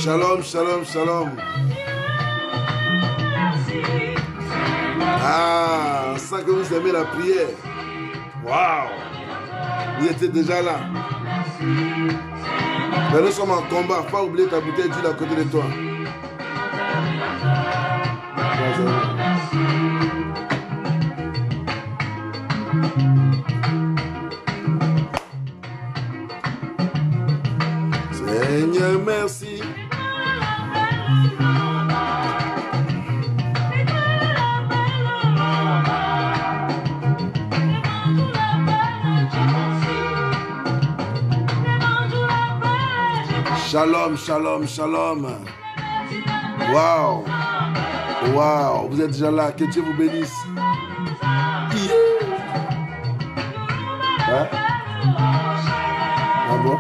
Shalom, shalom, shalom. Ah, on sent que vous aimez la prière. Waouh. Vous étiez déjà là. Mais nous sommes en combat. Pas oublier ta bouteille d'huile à côté de toi. Seigneur, merci. Shalom, shalom, shalom. Waouh. Waouh. Vous êtes déjà là. Que Dieu vous bénisse. Yeah. Hein? Ah bon?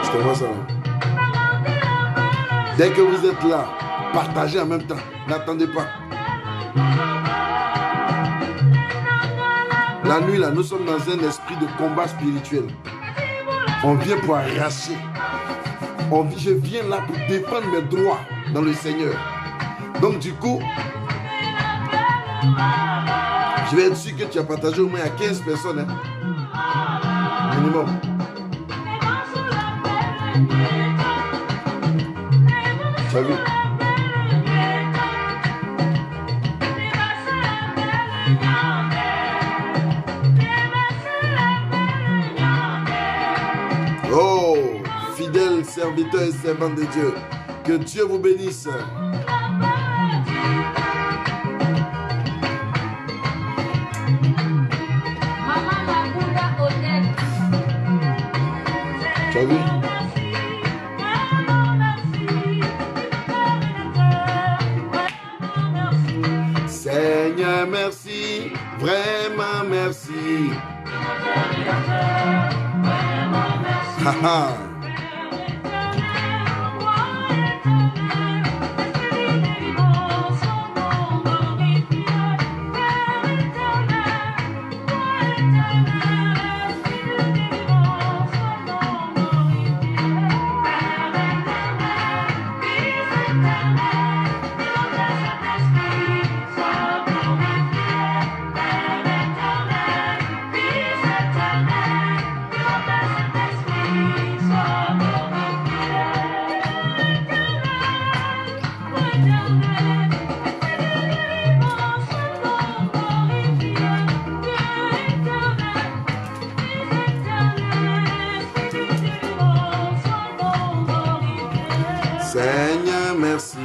Je te vois ça. Dès que vous êtes là, partagez en même temps. N'attendez pas. La nuit, là, nous sommes dans un esprit de combat spirituel. On vient pour arracher. Je viens là pour défendre mes droits dans le Seigneur. Donc, du coup, je vais être sûr que tu as partagé au moins à 15 personnes. Hein? Minimum. Tu as vu? Oh, fidèles serviteurs et servantes de Dieu, que Dieu vous bénisse. Tu as vu? Seigneur, merci, vraiment merci. Haha. Seigneur, merci,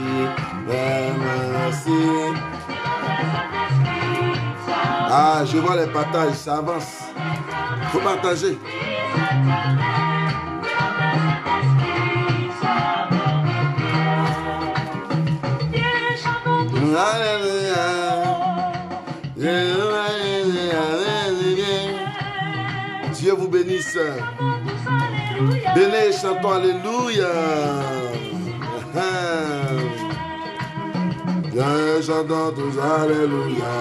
merci. Ah, je vois les partages, ça avance. Il faut partager. Dieu vous bénisse. Béné, chantons Alléluia. Viens, chantons tous Alléluia.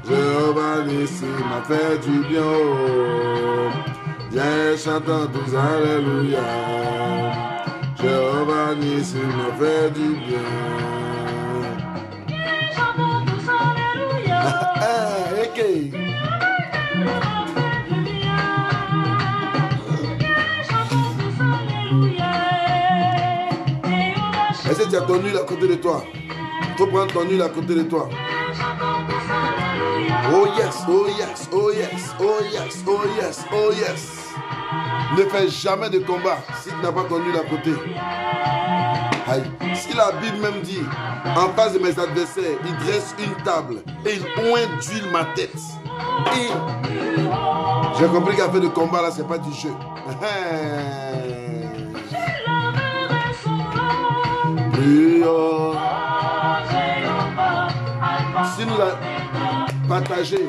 Jéhovah Nissi m'a fait du bien. Viens, chantons tous Alléluia. Jéhovah Nissi m'a fait du bien. tu as ton huile à côté de toi. Il faut prendre ton huile à côté de toi. Oh yes, oh yes, oh yes, oh yes, oh yes, oh yes. Ne fais jamais de combat si tu n'as pas ton huile à côté. Aïe. Si la Bible même dit, en face de mes adversaires, il dresse une table et il oint d'huile ma tête. Et j'ai compris qu'à faire de combat là, c'est pas du jeu. Si nous la partager,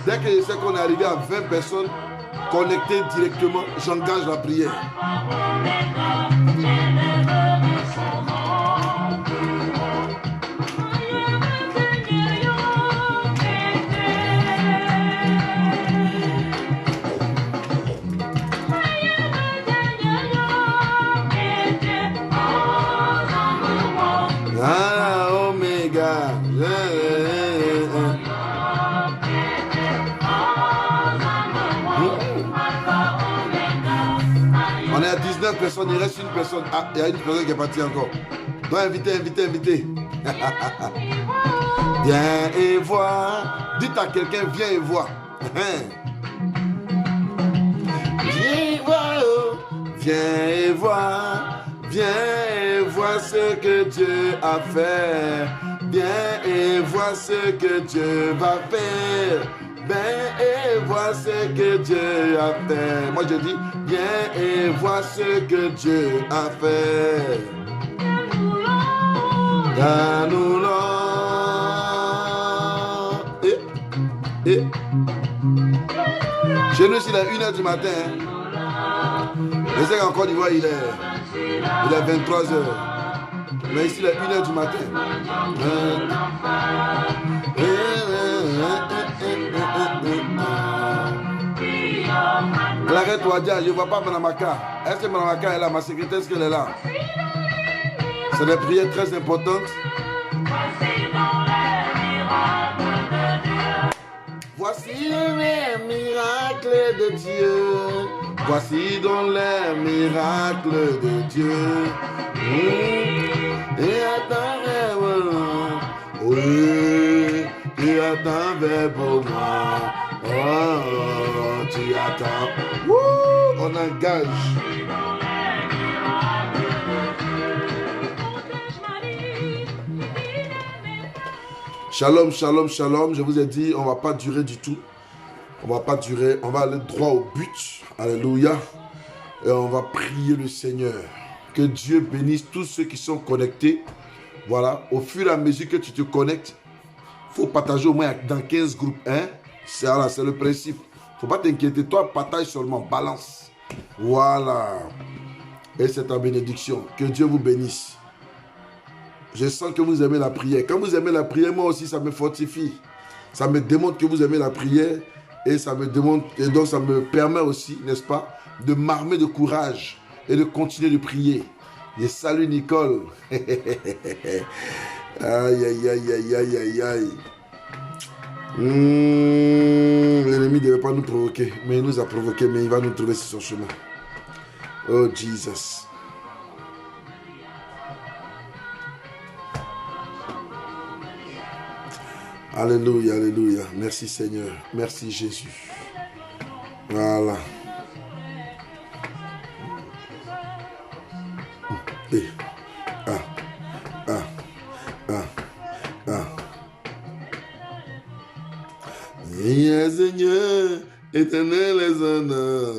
dès que je sais qu'on est arrivé à 20 personnes connectées directement, j'engage la prière. Ah, Oméga. On est à 19 personnes, il reste une personne. Ah, il y a une personne qui est partie encore. Donc invitez. Viens et vois. Dites à quelqu'un, viens et vois. Viens et vois. Viens et vois ce que Dieu a fait. Viens et vois ce que Dieu va faire. Viens et vois ce que Dieu a fait. Moi je dis, viens et vois ce que Dieu a fait. Donne-nous-le. Chez nous, il est 1h du matin. Je sais qu'en Côte d'Ivoire, il est 23h. Mais ici, il est 1h du matin. Arrête-toi, Dia, je ne vois pas Manamaka. Est-ce que Manamaka est là? Ma secrétaire, est-ce qu'elle est là? C'est des prières très importantes. Voici les miracles de Dieu. Voici donc les miracles de Dieu. Et attends, oui, tu attends pour moi. Oh, tu attends. On engage. Shalom, shalom, shalom. Je vous ai dit, on ne va pas durer du tout. On ne va pas durer. On va aller droit au but. Alléluia. Et on va prier le Seigneur. Que Dieu bénisse tous ceux qui sont connectés. Voilà. Au fur et à mesure que tu te connectes, il faut partager au moins dans 15 groupes. Hein? C'est le principe. Il ne faut pas t'inquiéter. Toi, partage seulement. Balance. Voilà. Et c'est ta bénédiction. Que Dieu vous bénisse. Je sens que vous aimez la prière. Quand vous aimez la prière, moi aussi, ça me fortifie. Ça me démontre que vous aimez la prière. Et ça me démontre, et donc ça me permet aussi, n'est-ce pas, de m'armer de courage et de continuer de prier. Et salut Nicole. Aïe, aïe, aïe, aïe, aïe, aïe, aïe. L'ennemi ne devait pas nous provoquer, mais il nous a provoqué, mais il va nous trouver sur son chemin. Oh Jesus. Alléluia, alléluia. Merci Seigneur. Merci Jésus. Voilà. Et, Et Seigneur, éternel les honneurs.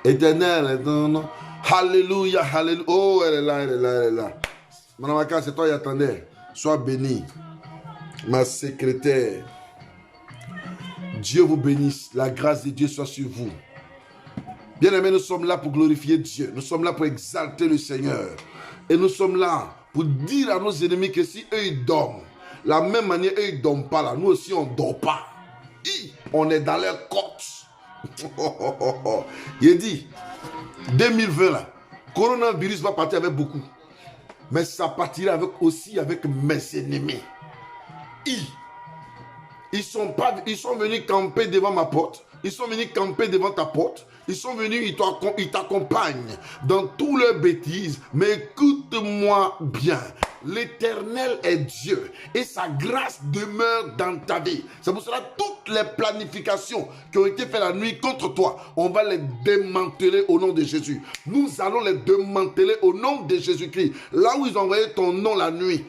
Éternel est ton nom. Alléluia, alléluia. Oh, elle est là, elle est là, elle est là. Madame Aka, c'est toi qui attendais. Sois bénie. Ma secrétaire. Dieu vous bénisse. La grâce de Dieu soit sur vous. Bien-aimés, nous sommes là pour glorifier Dieu. Nous sommes là pour exalter le Seigneur. Et nous sommes là pour dire à nos ennemis que si eux ils dorment, la même manière, eux ils ne dorment pas là. Nous aussi, on ne dort pas. On est dans leur côte. Il dit, 2020 là, coronavirus va partir avec beaucoup. Mais ça partira aussi avec mes ennemis. ils sont venus camper devant ma porte. Ils sont venus camper devant ta porte. Ils sont venus, ils t'accompagnent dans toutes leurs bêtises. Mais écoute-moi bien. L'Éternel est Dieu et sa grâce demeure dans ta vie. C'est pour cela que toutes les planifications qui ont été faites la nuit contre toi, on va les démanteler au nom de Jésus. Nous allons les démanteler au nom de Jésus-Christ. Là où ils ont envoyé ton nom la nuit,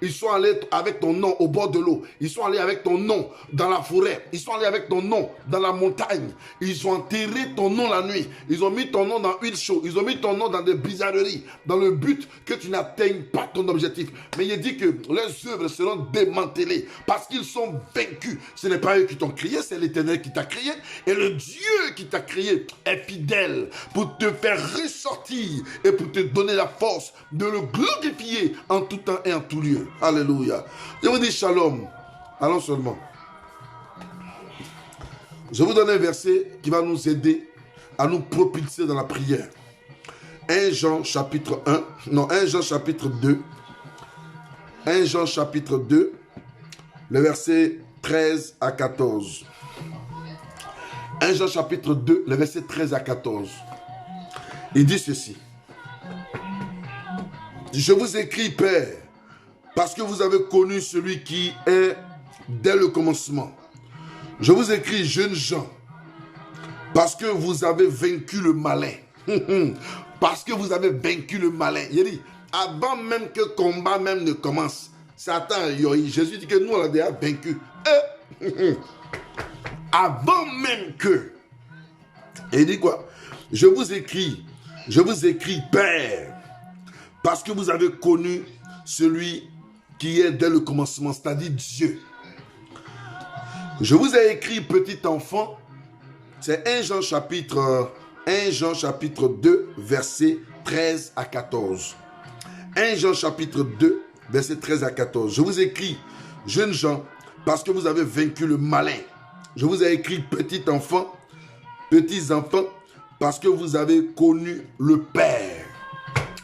ils sont allés avec ton nom au bord de l'eau. Ils sont allés avec ton nom dans la forêt. Ils sont allés avec ton nom dans la montagne. Ils ont enterré ton nom la nuit. Ils ont mis ton nom dans l'huile chaude. Ils ont mis ton nom dans des bizarreries, dans le but que tu n'atteignes pas ton objectif. Mais il dit que leurs œuvres seront démantelées parce qu'ils sont vaincus. Ce n'est pas eux qui t'ont créé, c'est l'Éternel qui t'a créé. Et le Dieu qui t'a créé est fidèle pour te faire ressortir et pour te donner la force de le glorifier en tout temps et en tout lieu. Alléluia. Je vous dis shalom. Allons seulement. Je vous donne un verset qui va nous aider à nous propulser dans la prière. 1 Jean chapitre 2. 1 Jean chapitre 2, le verset 13 à 14. 1 Jean chapitre 2, le verset 13 à 14. Il dit ceci. Je vous écris, Père, parce que vous avez connu celui qui est dès le commencement. Je vous écris, jeunes gens, parce que vous avez vaincu le malin. Parce que vous avez vaincu le malin. Il dit, avant même que le combat même ne commence, Satan, Jésus dit que nous, on l'a déjà vaincu. Avant même que. Et il dit quoi? Je vous écris, Père, parce que vous avez connu celui qui est dès le commencement, c'est-à-dire Dieu. Je vous ai écrit, petit enfant, c'est 1 Jean chapitre 2, versets 13 à 14. 1 Jean chapitre 2, versets 13 à 14. Je vous écris, jeunes gens, parce que vous avez vaincu le malin. Je vous ai écrit, petits enfants, parce que vous avez connu le Père.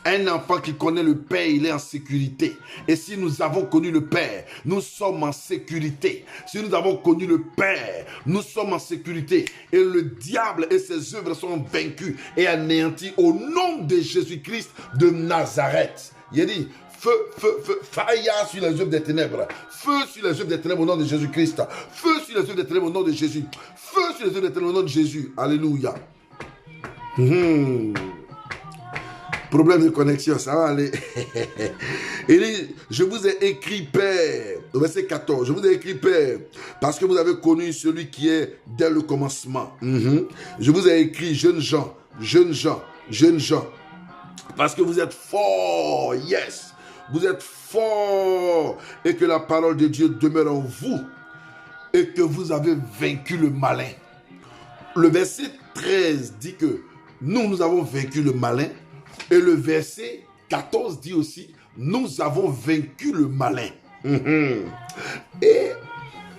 Un enfant qui connaît le Père, il est en sécurité. Et si nous avons connu le Père, nous sommes en sécurité. Si nous avons connu le Père, nous sommes en sécurité. Et le diable et ses œuvres sont vaincus et anéantis au nom de Jésus-Christ de Nazareth. Il a dit, feu, fire sur les œuvres des ténèbres. Feu sur les œuvres des ténèbres au nom de Jésus-Christ. Feu sur les œuvres des ténèbres au nom de Jésus. Feu sur les œuvres des ténèbres au nom de Jésus. Alléluia. Problème de connexion, ça va aller. Il dit, je vous ai écrit, Père, au verset 14, je vous ai écrit, Père, parce que vous avez connu celui qui est dès le commencement. Je vous ai écrit, jeunes gens, parce que vous êtes forts, yes, vous êtes forts, et que la parole de Dieu demeure en vous, et que vous avez vaincu le malin. Le verset 13 dit que nous avons vaincu le malin. Et le verset 14 dit aussi, nous avons vaincu le malin. Et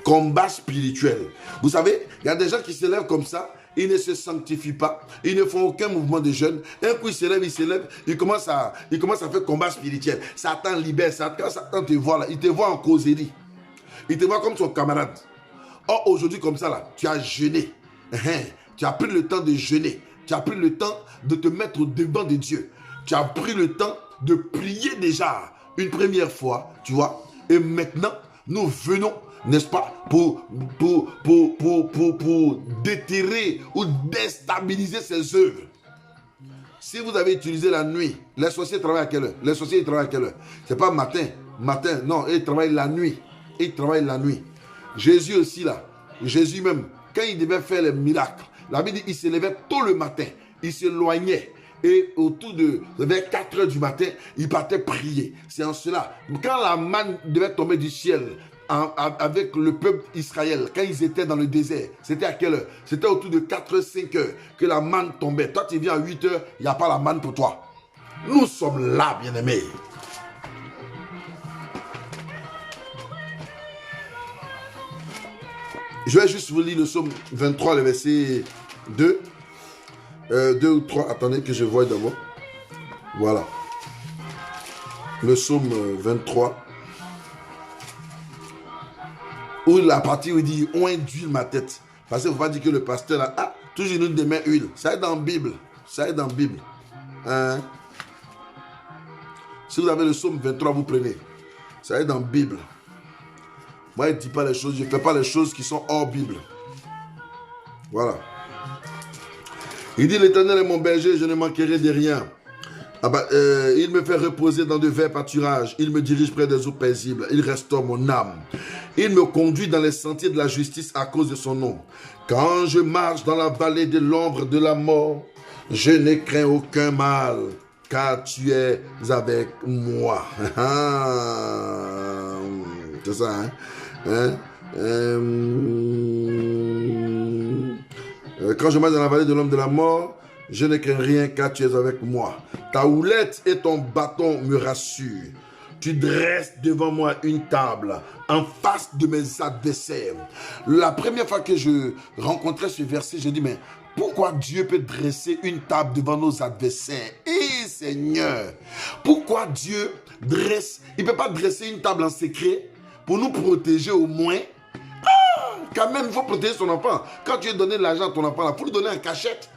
combat spirituel. Vous savez, il y a des gens qui se lèvent comme ça, ils ne se sanctifient pas, ils ne font aucun mouvement de jeûne. Un coup, ils se lèvent, ils commencent à faire combat spirituel. Satan libère, quand Satan te voit là, il te voit en causerie. Il te voit comme son camarade. Or, aujourd'hui, comme ça là, tu as jeûné. Tu as pris le temps de jeûner. Tu as pris le temps de te mettre au devant de Dieu. Tu as pris le temps de prier déjà une première fois, tu vois. Et maintenant, nous venons, n'est-ce pas, pour déterrer ou déstabiliser ces œuvres. Si vous avez utilisé la nuit, les sorciers travaillent à quelle heure? Les sorciers, ils travaillent à quelle heure? Ce n'est pas matin, non, ils travaillent la nuit. Jésus aussi là, Jésus même, quand il devait faire les miracles, la Bible dit qu'il se levait tôt le matin, il s'éloignait. Et vers 4 heures du matin, il partait prier. C'est en cela. Quand la manne devait tomber du ciel avec le peuple Israël, quand ils étaient dans le désert, c'était à quelle heure? C'était autour de 4-5 heures que la manne tombait. Toi, tu viens à 8 heures, il n'y a pas la manne pour toi. Nous sommes là, bien-aimés. Je vais juste vous lire le psaume 23, le verset 2. 2 ou 3, attendez que je voie d'abord. Voilà. Le psaume 23. Ou la partie où il dit on d'huile ma tête. Parce qu'il ne faut pas dire que le pasteur là, ah, toujours une des mains huile. Ça est dans la Bible. Ça est dans la Bible. Hein? Si vous avez le psaume 23, vous prenez. Ça est dans la Bible. Moi, je ne dis pas les choses, je ne fais pas les choses qui sont hors Bible. Voilà. Il dit, l'Éternel est mon berger, je ne manquerai de rien. Il me fait reposer dans de verts pâturages. Il me dirige près des eaux paisibles. Il restaure mon âme. Il me conduit dans les sentiers de la justice à cause de son nom. Quand je marche dans la vallée de l'ombre de la mort, je ne crains aucun mal, car tu es avec moi. C'est ça, hein? Quand je marche dans la vallée de l'ombre de la mort, je ne crains rien car tu es avec moi. Ta houlette et ton bâton me rassurent. Tu dresses devant moi une table en face de mes adversaires. La première fois que je rencontrais ce verset, je dis, mais pourquoi Dieu peut dresser une table devant nos adversaires? Eh Seigneur, pourquoi Dieu dresse? Il ne peut pas dresser une table en secret pour nous protéger au moins. Quand même, il faut protéger son enfant. Quand tu as donné de l'argent à ton enfant, il faut lui donner en cachette.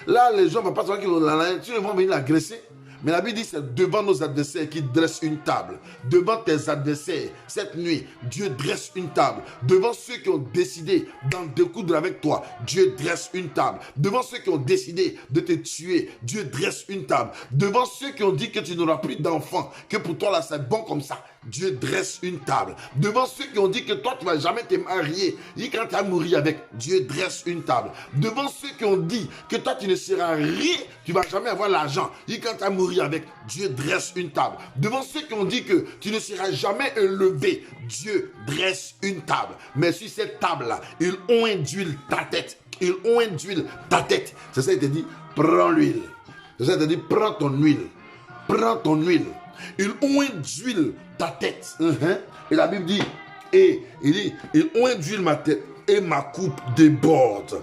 Là, les gens ne vont pas savoir qu'ils vont venir l'agresser. Mais la Bible dit, c'est devant nos adversaires qu'il dresse une table. Devant tes adversaires, cette nuit, Dieu dresse une table. Devant ceux qui ont décidé d'en découdre avec toi, Dieu dresse une table. Devant ceux qui ont décidé de te tuer, Dieu dresse une table. Devant ceux qui ont dit que tu n'auras plus d'enfants, que pour toi là c'est bon comme ça, Dieu dresse une table. Devant ceux qui ont dit que toi tu ne vas jamais te marier, et quand tu vas mourir avec, Dieu dresse une table. Devant ceux qui ont dit que toi tu ne seras rien, tu ne vas jamais avoir l'argent, et quand tu vas mourir avec, Dieu dresse une table. Devant ceux qui ont dit que tu ne seras jamais élevé, Dieu dresse une table. Mais sur cette table-là, ils ont d'huile ta tête. Ils ont d'huile ta tête. C'est ça, il te dit, prends l'huile. C'est ça, il te dit, prends ton huile. Prends ton huile. Ils ont d'huile ta tête. Et la Bible dit, et il dit, ils ont d'huile ma tête et ma coupe déborde.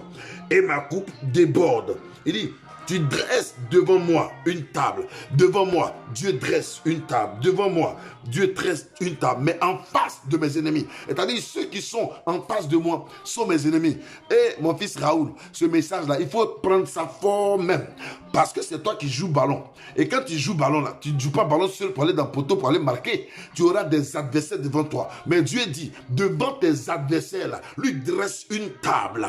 Et ma coupe déborde. Il dit, tu dresses devant moi une table. Devant moi, Dieu dresse une table. Devant moi, Dieu dresse une table. Mais en face de mes ennemis. C'est-à-dire, ceux qui sont en face de moi sont mes ennemis. Et mon fils Raoul, ce message-là, il faut prendre sa forme même. Parce que c'est toi qui joues ballon. Et quand tu joues ballon, là, tu ne joues pas ballon seul pour aller dans le poteau, pour aller marquer. Tu auras des adversaires devant toi. Mais Dieu dit, devant tes adversaires, là, lui dresse une table.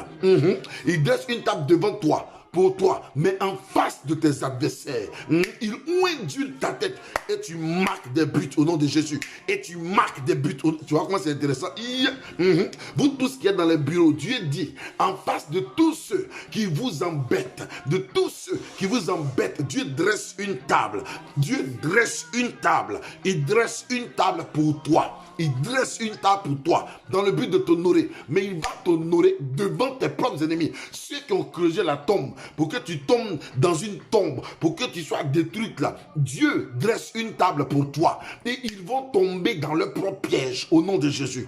Il dresse une table devant toi. Pour toi, mais en face de tes adversaires. Il ondule ta tête et tu marques des buts au nom de Jésus. Et tu marques des buts. Tu vois comment c'est intéressant? Vous tous qui êtes dans les bureaux, Dieu dit, en face de tous ceux qui vous embêtent, de tous ceux qui vous embêtent, Dieu dresse une table. Dieu dresse une table. Il dresse une table pour toi. Il dresse une table pour toi dans le but de t'honorer. Mais il va t'honorer devant tes propres ennemis. Ceux qui ont creusé la tombe pour que tu tombes dans une tombe, pour que tu sois détruite là. Dieu dresse une table pour toi. Et ils vont tomber dans leur propre piège au nom de Jésus.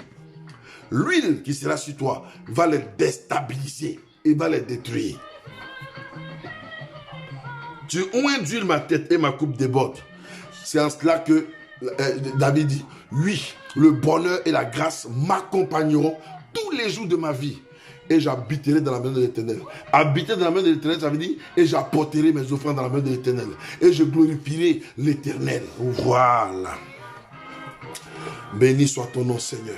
L'huile qui sera sur toi va les déstabiliser et va les détruire. Tu ondules ma tête et ma coupe déborde. C'est en cela que David dit, oui, le bonheur et la grâce m'accompagneront tous les jours de ma vie. Et j'habiterai dans la maison de l'Éternel. Habiter dans la maison de l'Éternel, ça veut dire, et j'apporterai mes offrandes dans la maison de l'Éternel. Et je glorifierai l'Éternel. Voilà. Béni soit ton nom, Seigneur.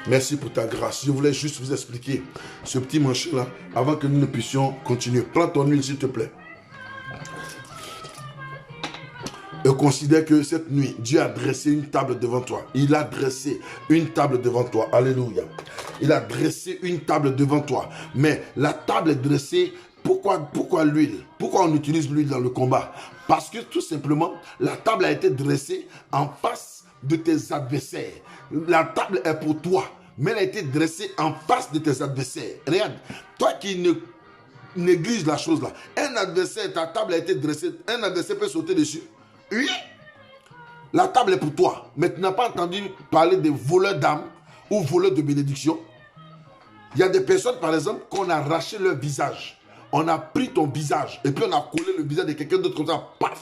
Merci pour ta grâce. Je voulais juste vous expliquer ce petit manche-là avant que nous ne puissions continuer. Prends ton huile, s'il te plaît. Et considère que cette nuit, Dieu a dressé une table devant toi. Il a dressé une table devant toi. Alléluia. Il a dressé une table devant toi. Mais la table est dressée. Pourquoi l'huile? Pourquoi on utilise l'huile dans le combat? Parce que tout simplement, la table a été dressée en face de tes adversaires. La table est pour toi, mais elle a été dressée en face de tes adversaires. Regarde, toi qui ne négliges la chose là, un adversaire, ta table a été dressée, un adversaire peut sauter dessus. Oui, la table est pour toi. Mais tu n'as pas entendu parler des voleurs d'âmes ou voleurs de bénédiction. Il y a des personnes, par exemple, qu'on a arraché leur visage. On a pris ton visage et puis on a collé le visage de quelqu'un d'autre comme ça. Paf!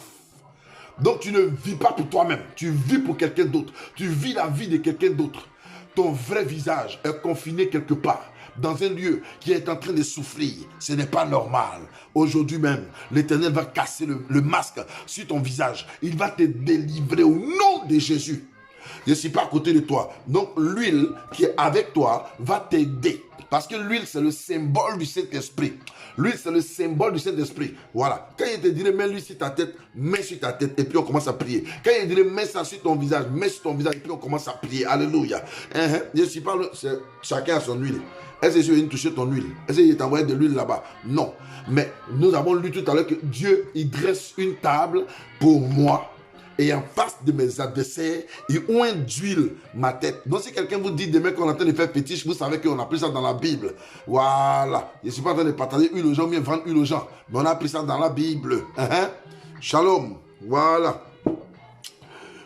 Donc tu ne vis pas pour toi-même. Tu vis pour quelqu'un d'autre. Tu vis la vie de quelqu'un d'autre. ton vrai visage est confiné quelque part, dans un lieu qui est en train de souffrir, ce n'est pas normal. Aujourd'hui même, l'Éternel va casser le masque sur ton visage. Il va te délivrer au nom de Jésus. Je ne suis pas à côté de toi. Donc l'huile qui est avec toi va t'aider. Parce que l'huile, c'est le symbole du Saint-Esprit. L'huile, c'est le symbole du Saint-Esprit. Voilà. Quand il te dirait, mets l'huile sur ta tête, mets sur ta tête, et puis on commence à prier. Quand il dirait, mets ça sur ton visage, mets sur ton visage, et puis on commence à prier. Alléluia. Je ne suis pas chacun a son huile. Est-ce que je viens toucher ton huile? Est-ce qu'il t'a envoyé de l'huile là-bas? Non. Mais nous avons lu tout à l'heure que Dieu, il dresse une table pour moi. Et en face de mes adversaires, il oint d'huile ma tête. Donc si quelqu'un vous dit demain qu'on est en train de faire fétiche, vous savez qu'on a pris ça dans la Bible. Voilà. Je ne suis pas en train de partager huile aux gens, ou bien vendre huile aux gens. Mais on a pris ça dans la Bible. Shalom. Voilà.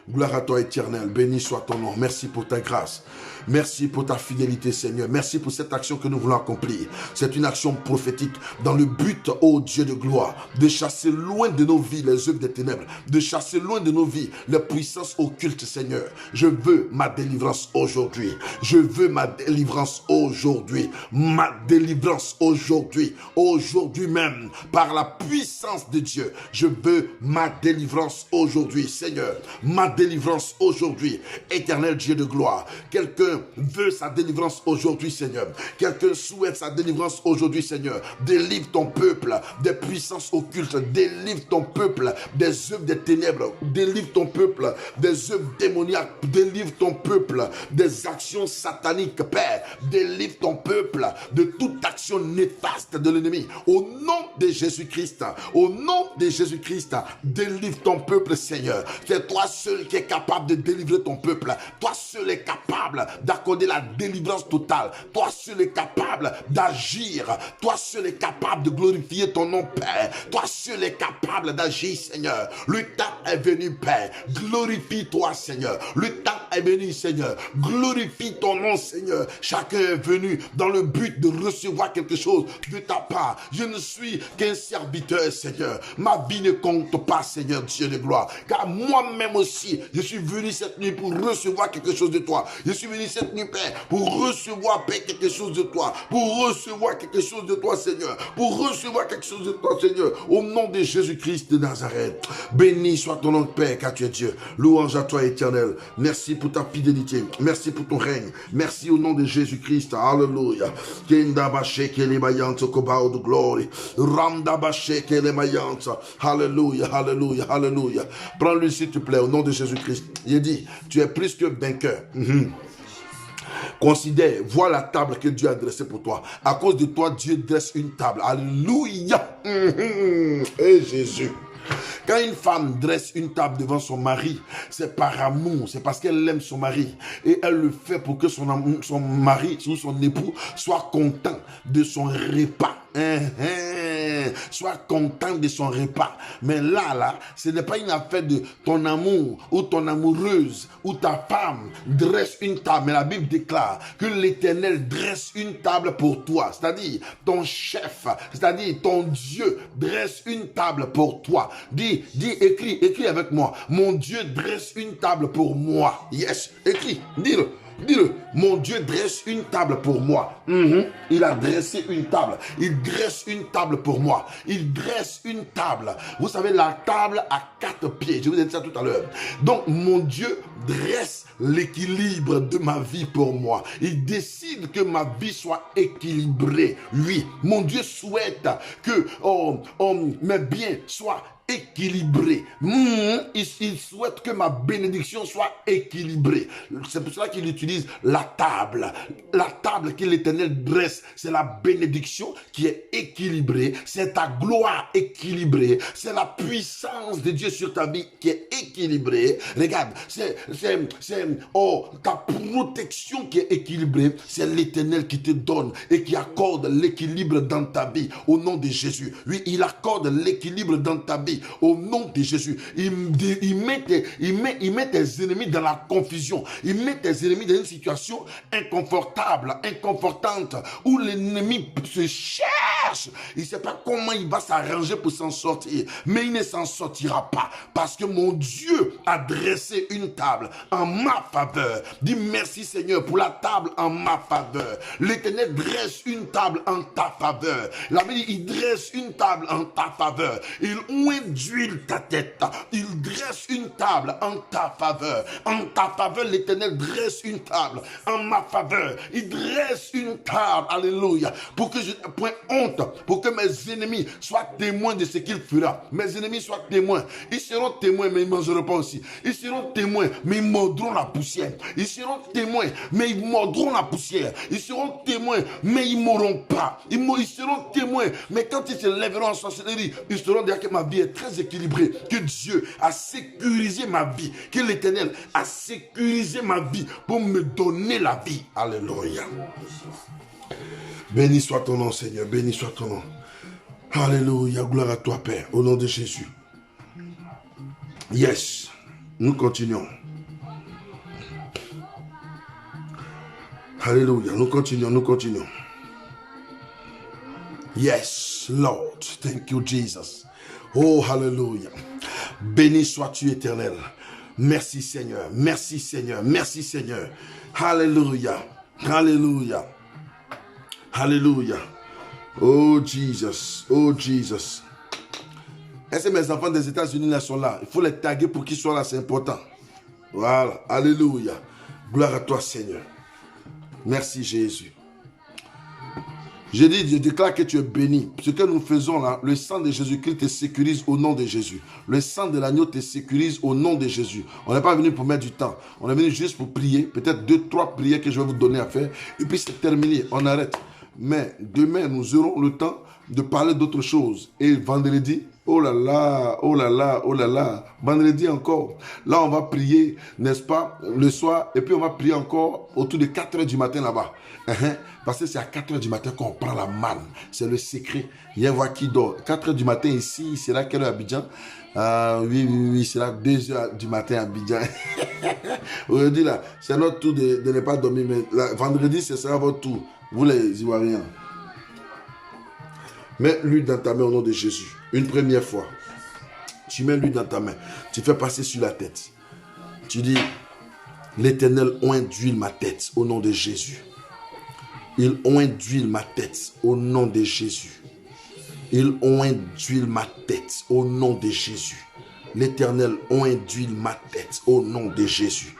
Gloire à toi, Éternel. Béni soit ton nom. Merci pour ta grâce. Merci pour ta fidélité, Seigneur. Merci pour cette action que nous voulons accomplir. C'est une action prophétique dans le but, ô Dieu de gloire, de chasser loin de nos vies les œuvres des ténèbres, de chasser loin de nos vies les puissances occultes, Seigneur. Je veux ma délivrance aujourd'hui. Je veux ma délivrance aujourd'hui. Ma délivrance aujourd'hui. Aujourd'hui même, par la puissance de Dieu, je veux ma délivrance aujourd'hui, Seigneur. Ma délivrance aujourd'hui. Éternel Dieu de gloire. Quelqu'un veut sa délivrance aujourd'hui, Seigneur. Quelqu'un souhaite sa délivrance aujourd'hui, Seigneur. Délivre ton peuple des puissances occultes. Délivre ton peuple des œuvres des ténèbres. Délivre ton peuple des œuvres démoniaques. Délivre ton peuple des actions sataniques, Père. Délivre ton peuple de toute action néfaste de l'ennemi. Au nom de Jésus-Christ, au nom de Jésus-Christ, délivre ton peuple, Seigneur. C'est toi seul qui es capable de délivrer ton peuple. Toi seul est capable d'accorder la délivrance totale. Toi seul est capable d'agir. Toi seul est capable de glorifier ton nom, Père. Toi seul est capable d'agir, Seigneur. Le temps est venu, Père. Glorifie-toi, Seigneur. Le temps est venu, Seigneur. Glorifie ton nom, Seigneur. Chacun est venu dans le but de recevoir quelque chose de ta part. Je ne suis qu'un serviteur, Seigneur. Ma vie ne compte pas, Seigneur Dieu de gloire. Car moi-même aussi, je suis venu cette nuit pour recevoir quelque chose de toi. Je suis venu cette nuit, Père, pour recevoir, Père, quelque chose de toi. Pour recevoir quelque chose de toi, Seigneur. Pour recevoir quelque chose de toi, Seigneur. Au nom de Jésus-Christ de Nazareth. Béni soit ton nom, Père, car tu es Dieu. Louange à toi, Éternel. Merci pour ta fidélité. Merci pour ton règne. Merci au nom de Jésus-Christ. Alléluia. Alléluia, alléluia, alléluia. Prends-le, s'il te plaît, au nom de Jésus-Christ. Il dit, tu es plus que vainqueur. Considère, vois la table que Dieu a dressée pour toi. À cause de toi, Dieu dresse une table. Alléluia. Et Jésus. Quand une femme dresse une table devant son mari, c'est par amour, c'est parce qu'elle aime son mari. Et elle le fait pour que son mari ou son époux soit content de son repas. Sois content de son repas. Mais là, ce n'est pas une affaire de ton amour ou ton amoureuse ou ta femme dresse une table. Mais la Bible déclare que l'Éternel dresse une table pour toi. C'est-à-dire ton chef, c'est-à-dire ton Dieu dresse une table pour toi. Dis, écris avec moi. Mon Dieu dresse une table pour moi. Yes, écris, dis-le. Dis-le, mon Dieu dresse une table pour moi. Il a dressé une table. Il dresse une table pour moi. Il dresse une table. Vous savez, la table a 4 pieds. Je vous ai dit ça tout à l'heure. Donc, mon Dieu dresse l'équilibre de ma vie pour moi. Il décide que ma vie soit équilibrée. Lui, mon Dieu souhaite que mes biens soient équilibré. Il souhaite que ma bénédiction soit équilibrée. C'est pour cela qu'il utilise la table. La table que l'Éternel dresse, c'est la bénédiction qui est équilibrée. C'est ta gloire équilibrée. C'est la puissance de Dieu sur ta vie qui est équilibrée. Regarde, c'est ta protection qui est équilibrée. C'est l'Éternel qui te donne et qui accorde l'équilibre dans ta vie. Au nom de Jésus. Oui, il accorde l'équilibre dans ta vie. vie au nom de Jésus. Il met tes ennemis dans la confusion. Il met tes ennemis dans une situation inconfortable, inconfortante, où l'ennemi se cherche. Il ne sait pas comment il va s'arranger pour s'en sortir. Mais il ne s'en sortira pas. Parce que mon Dieu a dressé une table en ma faveur. Dis merci Seigneur pour la table en ma faveur. L'Éternel dresse une table en ta faveur. La Bible dit, il dresse une table en ta faveur. Il oint d'huile ta tête. Il dresse une table en ta faveur. En ta faveur, l'Éternel dresse une table. En ma faveur, il dresse une table. Alléluia. Pour que je n'ai point honte. Pour que mes ennemis soient témoins de ce qu'il fera. Mes ennemis soient témoins. Ils seront témoins, mais ils ne mangeront pas aussi. Ils seront témoins, mais ils mordront la poussière. Ils seront témoins, mais ils mordront la poussière. Ils seront témoins, mais ils ne mourront pas. Ils seront témoins, mais quand ils se lèveront en sorcellerie, ils sauront dire que ma vie est très équilibrée, que Dieu a sécurisé ma vie, que l'Éternel a sécurisé ma vie pour me donner la vie. Alléluia. Béni soit ton nom, Seigneur. Béni soit ton nom. Alléluia. Gloire à toi, Père, au nom de Jésus. Yes. Nous continuons. Alléluia. Nous continuons, nous continuons. Yes, Lord. Thank you, Jesus. Oh, hallelujah. Béni sois-tu, Éternel. Merci, Seigneur. Merci, Seigneur. Merci, Seigneur. Hallelujah. Hallelujah. Hallelujah. Oh, Jesus. Oh, Jesus. Est-ce que mes enfants des États-Unis là sont là? Il faut les taguer pour qu'ils soient là, c'est important. Voilà. Alléluia. Gloire à toi, Seigneur. Merci, Jésus. Je déclare que tu es béni. Ce que nous faisons là, le sang de Jésus-Christ te sécurise au nom de Jésus. Le sang de l'agneau te sécurise au nom de Jésus. On n'est pas venu pour mettre du temps. On est venu juste pour prier. Peut-être 2-3 prières que je vais vous donner à faire. Et puis c'est terminé. On arrête. Mais demain, nous aurons le temps de parler d'autre chose. Et vendredi, oh là là, oh là là, oh là là. Vendredi encore. Là, on va prier, n'est-ce pas, le soir. Et puis on va prier encore autour de 4 h du matin là-bas. Parce que c'est à 4 h du matin qu'on prend la manne. C'est le secret. Il y a un voir qui dort. 4 h du matin ici, c'est là quelle heure à Abidjan? Oui, c'est là 2 h du matin à Abidjan. Aujourd'hui là, c'est notre tour de ne pas dormir. Mais là, vendredi, ce sera votre tour. Vous les Ivoiriens. Mets l'huile dans ta main au nom de Jésus. Une première fois. Tu mets l'huile dans ta main. Tu fais passer sur la tête. Tu dis, l'Éternel oint d'huile ma tête au nom de Jésus. Il oint d'huile ma tête au nom de Jésus. Il oint d'huile ma tête au nom de Jésus. L'Éternel oint d'huile ma tête au nom de Jésus.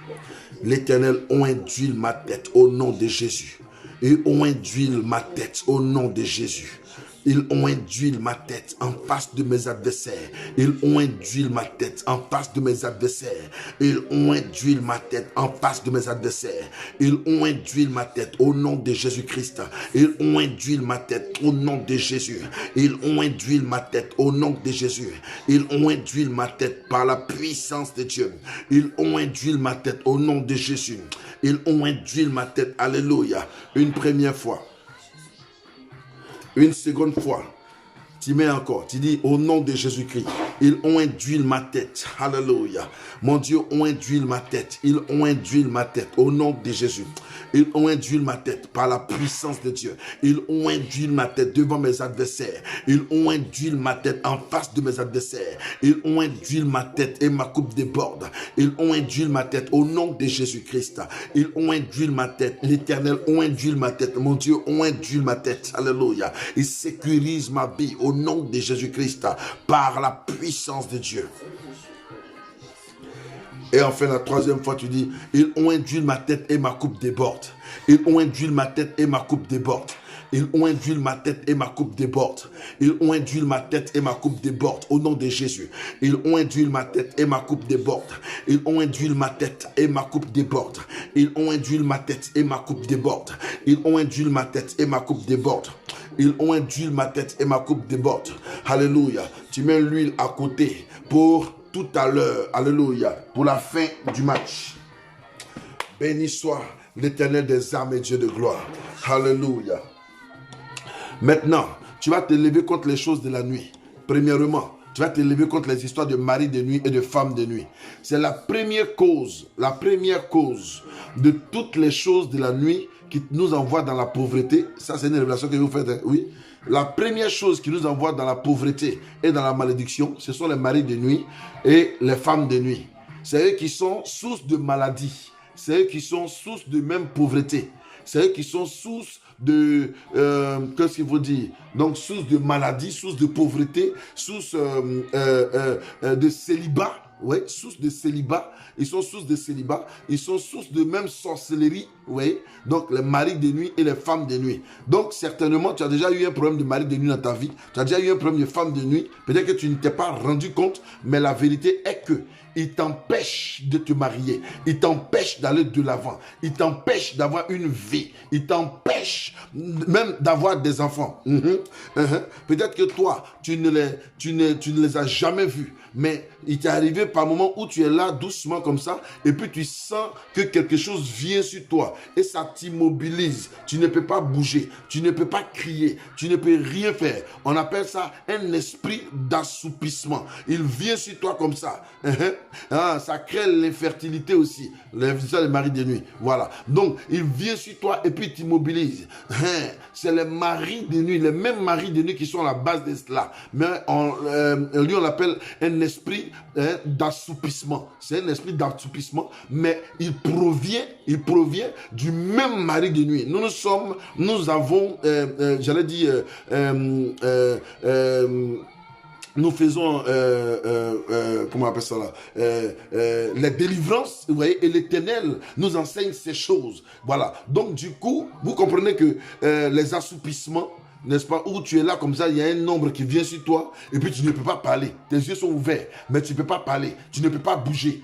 L'Éternel oint d'huile ma tête au nom de Jésus. Il oint d'huile ma tête au nom de Jésus. Il oint d'huile ma tête en face de mes adversaires. Il oint d'huile ma tête en face de mes adversaires. Il oint d'huile ma tête en face de mes adversaires. Il oint d'huile ma tête au nom de Jésus-Christ. Il oint d'huile ma tête au nom de Jésus. Il oint d'huile ma tête au nom de Jésus. Il oint d'huile ma tête par la puissance de Dieu. Il oint d'huile ma tête au nom de Jésus. Il oint d'huile ma tête. Alléluia. Une première fois. Une seconde fois, tu mets encore, tu dis au nom de Jésus-Christ, il oint d'huile ma tête, alléluia. Mon Dieu oint d'huile ma tête, il oint d'huile ma tête au nom de Jésus. Il oint d'huile ma tête par la puissance de Dieu. Il oint d'huile ma tête devant mes adversaires. Il oint d'huile ma tête en face de mes adversaires. Il oint d'huile ma tête et ma coupe déborde. Il oint d'huile ma tête au nom de Jésus-Christ. Il oint d'huile ma tête. L'Éternel oint d'huile ma tête. Mon Dieu oint d'huile ma tête. Alléluia. Il sécurise ma vie au nom de Jésus-Christ par la puissance de Dieu. Et enfin, la troisième fois, tu dis, il oint d'huile ma tête et ma coupe déborde. Il oint d'huile ma tête et ma coupe déborde. Il oint d'huile ma tête et ma coupe déborde. Il oint d'huile ma tête et ma coupe déborde. Au nom de Jésus. Il oint d'huile ma tête et ma coupe déborde. Il oint d'huile ma tête et ma coupe déborde. Il oint d'huile ma tête et ma coupe déborde. Il oint d'huile ma tête et ma coupe déborde. Il oint d'huile ma tête et ma coupe déborde. Alléluia. Tu mets l'huile à côté pour tout à l'heure, alléluia, pour la fin du match. Béni soit l'Éternel des armes et Dieu de gloire. Alléluia. Maintenant, tu vas te lever contre les choses de la nuit. Premièrement, Tu vas t'élever contre les histoires de mari de nuit et de femme de nuit. C'est la première cause de toutes les choses de la nuit qui nous envoie dans la pauvreté. Ça, c'est une révélation que vous faites, hein? Oui. La première chose qui nous envoie dans la pauvreté et dans la malédiction, ce sont les maris de nuit et les femmes de nuit. C'est eux qui sont source de maladie. C'est eux qui sont source de même pauvreté. C'est eux qui sont source de, qu'est-ce qu'il faut dire? Donc, source de maladie, source de pauvreté, source de célibat. Oui, source de célibat. Ils sont source de célibat. Ils sont source de même sorcellerie. Oui. Donc, les maris de nuit et les femmes de nuit. Donc, certainement, tu as déjà eu un problème de mari de nuit dans ta vie. Tu as déjà eu un problème de femme de nuit. Peut-être que tu ne t'es pas rendu compte, mais la vérité est que il t'empêche de te marier. Il t'empêche d'aller de l'avant. Il t'empêche d'avoir une vie. Il t'empêche même d'avoir des enfants. Peut-être que toi, tu ne les as jamais vus. Mais il t'est arrivé par moment où tu es là doucement comme ça et puis tu sens que quelque chose vient sur toi et ça t'immobilise. Tu ne peux pas bouger, tu ne peux pas crier, tu ne peux rien faire. On appelle ça un esprit d'assoupissement. Il vient sur toi comme ça. Ça crée l'infertilité aussi. Les maris de nuit. Voilà. Donc, il vient sur toi et puis il t'immobilise. C'est les maris de nuit, les mêmes maris de nuit qui sont à la base de cela. Mais lui, on l'appelle un esprit d'assoupissement. C'est un esprit d'assoupissement, mais il provient du même mari de nuit. Nous avons, j'allais dire, nous faisons, comment on appelle ça là, les délivrances, vous voyez, et l'Éternel nous enseigne ces choses. Voilà. Donc, du coup, vous comprenez que les assoupissements, n'est-ce pas, où tu es là comme ça, il y a un nombre qui vient sur toi et puis tu ne peux pas parler. Tes yeux sont ouverts, mais tu ne peux pas parler. Tu ne peux pas bouger.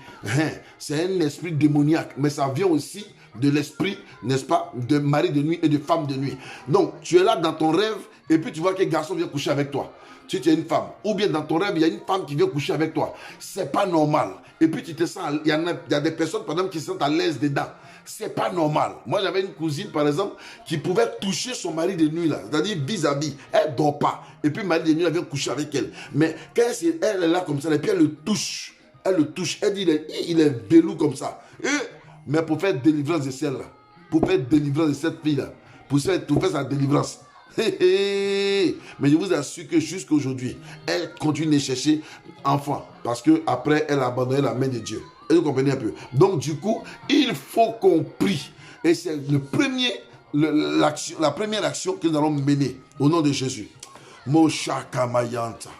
C'est un esprit démoniaque, mais ça vient aussi de l'esprit, n'est-ce pas, de mari de nuit et de femme de nuit. Donc, tu es là dans ton rêve et puis tu vois qu'un garçon vient coucher avec toi. Si tu es une femme, ou bien dans ton rêve, il y a une femme qui vient coucher avec toi. C'est pas normal. Et puis tu te sens, il y a des personnes, par exemple, qui se sentent à l'aise dedans. C'est pas normal. Moi, j'avais une cousine, par exemple, qui pouvait toucher son mari de nuit, là. C'est-à-dire vis-à-vis. Elle dort pas. Et puis, le mari de nuit, elle vient coucher avec elle. Mais quand elle est là comme ça, et puis elle le touche. Elle le touche. Elle dit, il est velou comme ça. Mais pour faire délivrance de celle-là, pour faire délivrance de cette fille-là, pour faire sa délivrance. Mais je vous assure que jusqu'à aujourd'hui, elle continue de chercher enfant. Parce qu'après, elle a abandonné la main de Dieu. Et vous comprenez un peu. Donc, du coup, il faut qu'on prie. Et c'est la première action que nous allons mener au nom de Jésus. Moshaka Mayanta.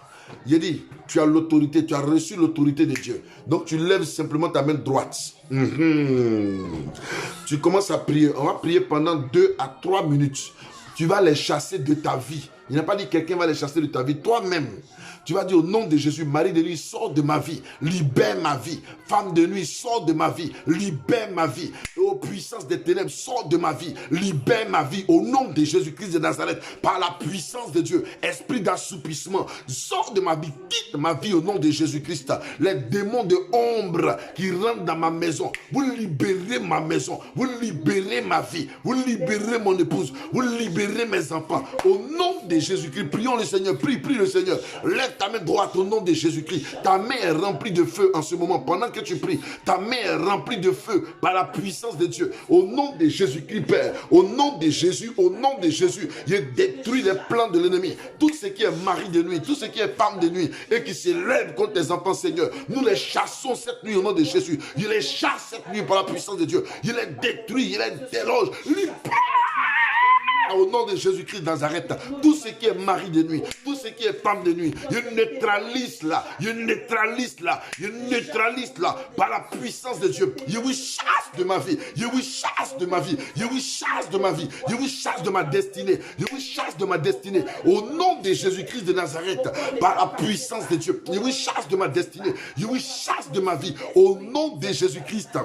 Il dit, tu as l'autorité, tu as reçu l'autorité de Dieu. Donc, tu lèves simplement ta main droite. Tu commences à prier. On va prier pendant 2 à 3 minutes. Tu vas les chasser de ta vie. Il n'a pas dit que quelqu'un va les chasser de ta vie. Toi-même, tu vas dire au nom de Jésus, mari de nuit, sors de ma vie, libère ma vie. Femme de nuit, sors de ma vie, libère ma vie. Et aux puissances des ténèbres, sors de ma vie, libère ma vie. Au nom de Jésus-Christ de Nazareth, par la puissance de Dieu, esprit d'assoupissement, sors de ma vie, quitte ma vie au nom de Jésus-Christ. Les démons de ombre qui rentrent dans ma maison, vous libérez ma maison, vous libérez ma vie, vous libérez mon épouse, vous libérez mes enfants. Au nom de Jésus-Christ, prions le Seigneur, prie le Seigneur. Lève ta main droite au nom de Jésus-Christ. Ta main est remplie de feu en ce moment. Pendant que tu pries, ta main est remplie de feu par la puissance de Dieu. Au nom de Jésus-Christ, Père, au nom de Jésus, je détruis les plans de l'ennemi. Tout ce qui est mari de nuit, tout ce qui est femme de nuit et qui se lève contre tes enfants, Seigneur, nous les chassons cette nuit au nom de Jésus. Je les chasse cette nuit par la puissance de Dieu. Je les détruis, je les déloge. Au nom de Jésus-Christ de Nazareth, tout ce qui est mari de nuit, tout ce qui est femme de nuit, je neutralise là, par la puissance de Dieu. Je vous chasse de ma vie, je vous chasse de ma vie, je vous chasse de ma vie, je vous chasse de ma destinée, je vous chasse de ma destinée. Au nom de Jésus-Christ de Nazareth, par la puissance de Dieu, je vous chasse de ma destinée, je vous chasse de ma vie. Au nom de Jésus-Christ,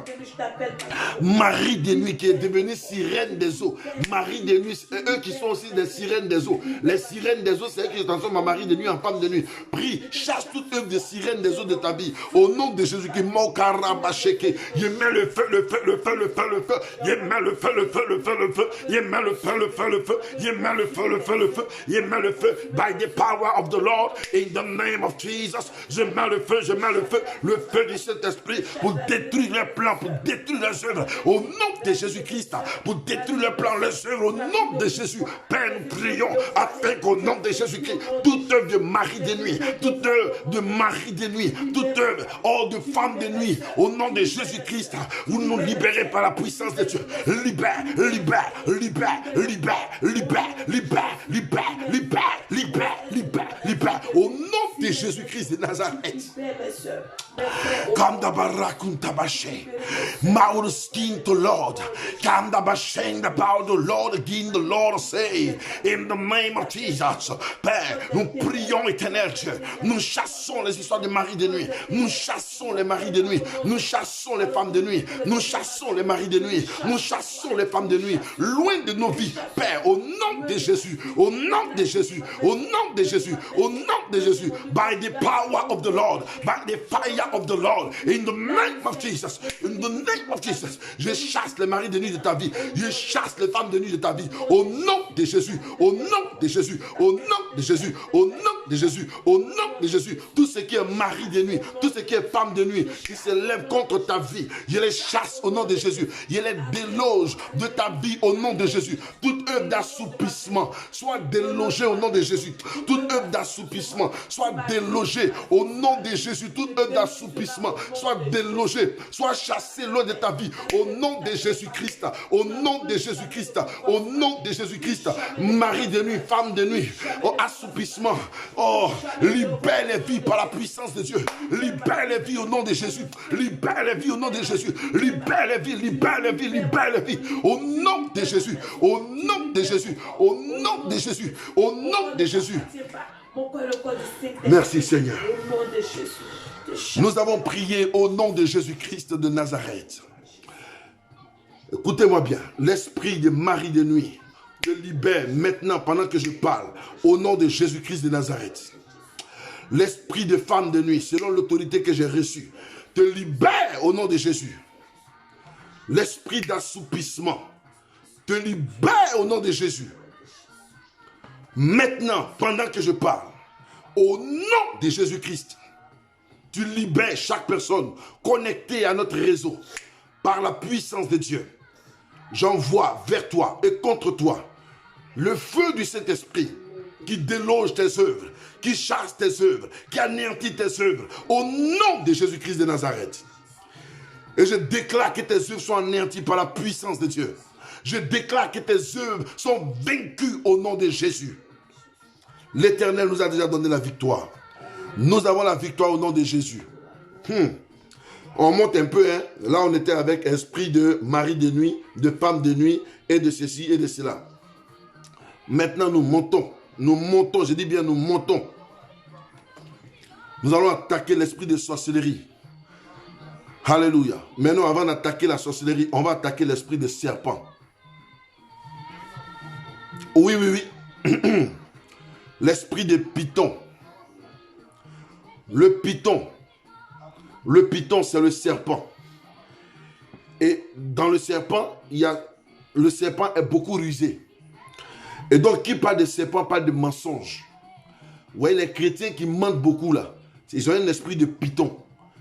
mari de nuit qui est devenu sirène des eaux, mari de nuit et eux qui sont aussi des sirènes des eaux. Les sirènes des eaux, c'est eux qui transforment en mari de nuit, en femme de nuit. Prie, chasse toute œuvre de sirènes des eaux de ta vie. Au nom de Jésus qui Mokarabasheke. Je mets le feu, le feu, le feu, le feu, le feu. Je mets le feu, le feu, le feu, le feu. Je mets le feu, le feu, le feu. Je mets le feu, le feu, le feu. Je mets le feu. By the power of the Lord, in the name of Jesus. Je mets le feu du Saint-Esprit pour détruire les plans, pour détruire les œuvres. Au nom de Jésus-Christ, pour détruire les plans, les œuvres. Au nom de Jésus, Père, nous prions afin qu'au nom de Jésus-Christ, toute œuvre de mari de nuit, toute œuvre de mari de nuit, toute œuvre, de femme de nuit, au nom de Jésus-Christ, vous nous libérez par la puissance de Dieu. Libère, libère, libère, libère, libère, libère, libère, libère, libère, libère, libère, au nom de Jésus-Christ de Nazareth. Come the barakun tabashe. Mouth skin to Lord. Come the bashing the power the Lord again the Lord say. In the name of Jesus. Père, nous prions éternel Dieu. Nous chassons les histoires de maris de nuit. Nous chassons les maris de nuit. Nous chassons les femmes de nuit. Nous chassons les maris de nuit. Nous chassons les femmes de nuit. Loin de nos vies. Père, au nom de Jésus. Au nom de Jésus. Au nom de Jésus. Au nom de Jésus. By the power of the Lord. By the fire of the Lord, in the name of Jesus, in the name of Jesus, je chasse les maris de nuit de ta vie, je chasse les femmes de nuit de ta vie, au nom de Jésus, au nom de Jésus, au nom de Jésus, au nom de Jésus, au nom de Jésus, tout ce qui est mari de nuit, tout ce qui est femme de nuit, qui se lève contre ta vie, je les chasse au nom de Jésus, je les déloge de ta vie au nom de Jésus, toute œuvre d'assoupissement, soit délogée au nom de Jésus, toute œuvre d'assoupissement, soit délogée au nom de Jésus, toute œuvre d'assoupissement, soit délogé, soit chassé loin de ta vie, au nom de Jésus-Christ, au nom de Jésus-Christ, au nom de Jésus-Christ, mari de nuit, femme de nuit, assoupissement, libère les vies par la puissance de Dieu, libère les vies au nom de Jésus, libère les vies au nom de Jésus, libère les vies, libère les vies, libère les vies, au nom de Jésus, au nom de Jésus, au nom de Jésus, au nom de Jésus. Merci Seigneur. Nous avons prié au nom de Jésus-Christ de Nazareth. Écoutez-moi bien, l'esprit de mari de nuit te libère maintenant pendant que je parle au nom de Jésus-Christ de Nazareth. L'esprit de femme de nuit, selon l'autorité que j'ai reçue, te libère au nom de Jésus. L'esprit d'assoupissement te libère au nom de Jésus. Maintenant, pendant que je parle, au nom de Jésus-Christ, tu libères chaque personne connectée à notre réseau par la puissance de Dieu. J'envoie vers toi et contre toi le feu du Saint-Esprit qui déloge tes œuvres, qui chasse tes œuvres, qui anéantit tes œuvres au nom de Jésus-Christ de Nazareth. Et je déclare que tes œuvres sont anéanties par la puissance de Dieu. Je déclare que tes œuvres sont vaincues au nom de Jésus. L'Éternel nous a déjà donné la victoire. Nous avons la victoire au nom de Jésus. On monte un peu, hein. Là, on était avec esprit de mari de nuit, de femme de nuit, et de ceci et de cela. Maintenant, nous montons. Nous montons, je dis bien, nous montons. Nous allons attaquer l'esprit de sorcellerie. Alléluia. Maintenant, avant d'attaquer la sorcellerie, on va attaquer l'esprit de serpent. Oui, oui, oui. L'esprit de python. Le python, c'est le serpent. Et dans le serpent, le serpent est beaucoup rusé. Et donc, qui parle de serpent, parle de mensonge. Vous voyez, les chrétiens qui mentent beaucoup là, ils ont un esprit de python.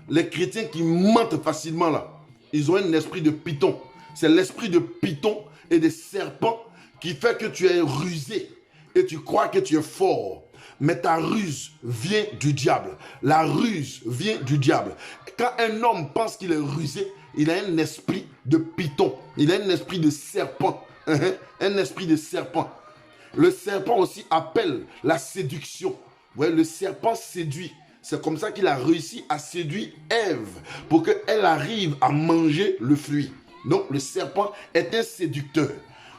Les chrétiens qui mentent facilement là, ils ont un esprit de python. C'est l'esprit de python et de serpent qui fait que tu es rusé et tu crois que tu es fort. Mais ta ruse vient du diable. La ruse vient du diable. Quand un homme pense qu'il est rusé, il a un esprit de python. Il a un esprit de serpent. Un esprit de serpent. Le serpent aussi appelle la séduction. Vous voyez, le serpent séduit. C'est comme ça qu'il a réussi à séduire Ève pour qu'elle arrive à manger le fruit. Donc, le serpent est un séducteur.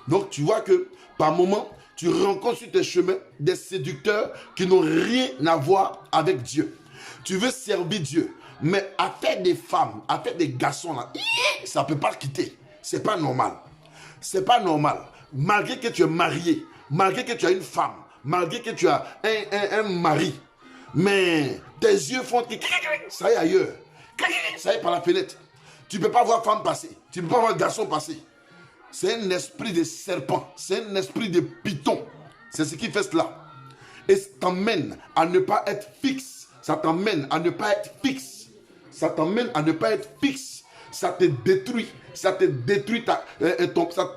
Donc, tu vois que par moment, tu rencontres sur tes chemins des séducteurs qui n'ont rien à voir avec Dieu. Tu veux servir Dieu, mais affaire des femmes, affaire des garçons, là, ça ne peut pas quitter. Ce n'est pas normal. Ce n'est pas normal. malgré que tu es marié, malgré que tu as une femme, malgré que tu as un mari, mais tes yeux font que ça y est ailleurs, ça y est par la fenêtre. Tu ne peux pas voir femme passer, tu ne peux pas voir garçon passer. C'est un esprit de serpent, c'est un esprit de python. C'est ce qui fait cela. Et ça t'emmène à ne pas être fixe. Ça t'emmène à ne pas être fixe. Ça t'emmène à ne pas être fixe. Ça te détruit. Ça te détruit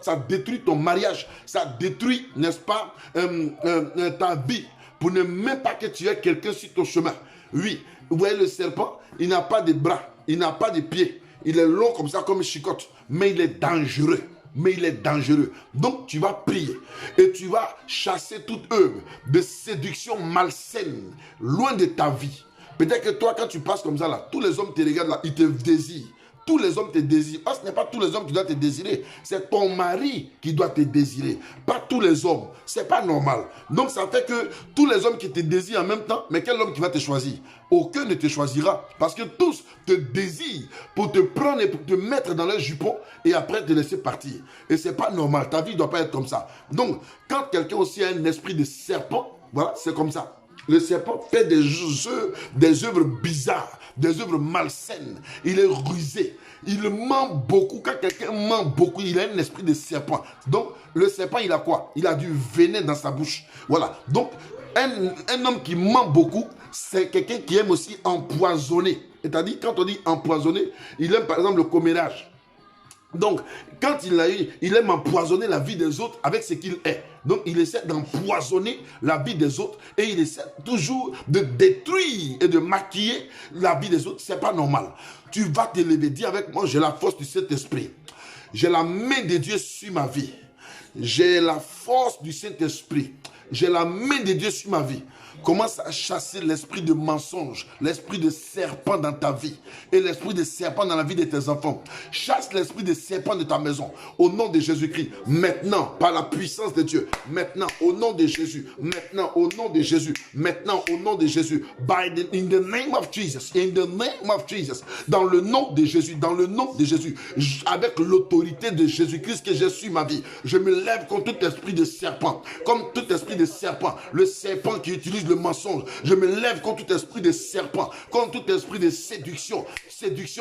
ça détruit ton mariage. Ça détruit, n'est-ce pas, ta vie. Pour ne même pas que tu aies quelqu'un sur ton chemin. Oui, vous voyez le serpent, il n'a pas de bras, il n'a pas de pieds. Il est long comme ça, comme une chicotte. Mais il est dangereux. Donc tu vas prier et tu vas chasser toute œuvre de séduction malsaine loin de ta vie. Peut-être que toi, quand tu passes comme ça là, tous les hommes te regardent là, ils te désirent. Tous les hommes te désirent. Oh, ce n'est pas tous les hommes qui doivent te désirer. C'est ton mari qui doit te désirer. Pas tous les hommes. C'est pas normal. Donc ça fait que tous les hommes qui te désirent en même temps, mais quel homme qui va te choisir? Aucun ne te choisira. Parce que tous te désirent pour te prendre et pour te mettre dans leur jupon et après te laisser partir. Et c'est pas normal. Ta vie ne doit pas être comme ça. Donc, quand quelqu'un aussi a un esprit de serpent, voilà, c'est comme ça. Le serpent fait des œuvres bizarres, des œuvres malsaines. Il est rusé. Il ment beaucoup. Quand quelqu'un ment beaucoup, il a un esprit de serpent. Donc, le serpent, il a quoi? Il a du venin dans sa bouche. Voilà. Donc, un homme qui ment beaucoup, c'est quelqu'un qui aime aussi empoisonner. C'est-à-dire, quand on dit empoisonner, il aime par exemple le commérage. Donc, quand il aime empoisonner la vie des autres avec ce qu'il est. Donc, il essaie d'empoisonner la vie des autres et il essaie toujours de détruire et de maquiller la vie des autres. Ce n'est pas normal. Tu vas te lever, dis avec moi, j'ai la force du Saint-Esprit. J'ai la main de Dieu sur ma vie. J'ai la force du Saint-Esprit. J'ai la main de Dieu sur ma vie. Commence à chasser l'esprit de mensonge, l'esprit de serpent dans ta vie et l'esprit de serpent dans la vie de tes enfants. Chasse l'esprit de serpent de ta maison au nom de Jésus-Christ. Maintenant, par la puissance de Dieu. Maintenant, au nom de Jésus. Maintenant, au nom de Jésus. Maintenant, au nom de Jésus. In the name of Jesus. In the name of Jesus. Dans le nom de Jésus. Dans le nom de Jésus. Avec l'autorité de Jésus-Christ que j'ai sur ma vie. Je me lève contre tout esprit de serpent. Comme tout esprit de serpent. Le serpent qui utilise le mensonge. Je me lève contre tout esprit de serpent, contre tout esprit de séduction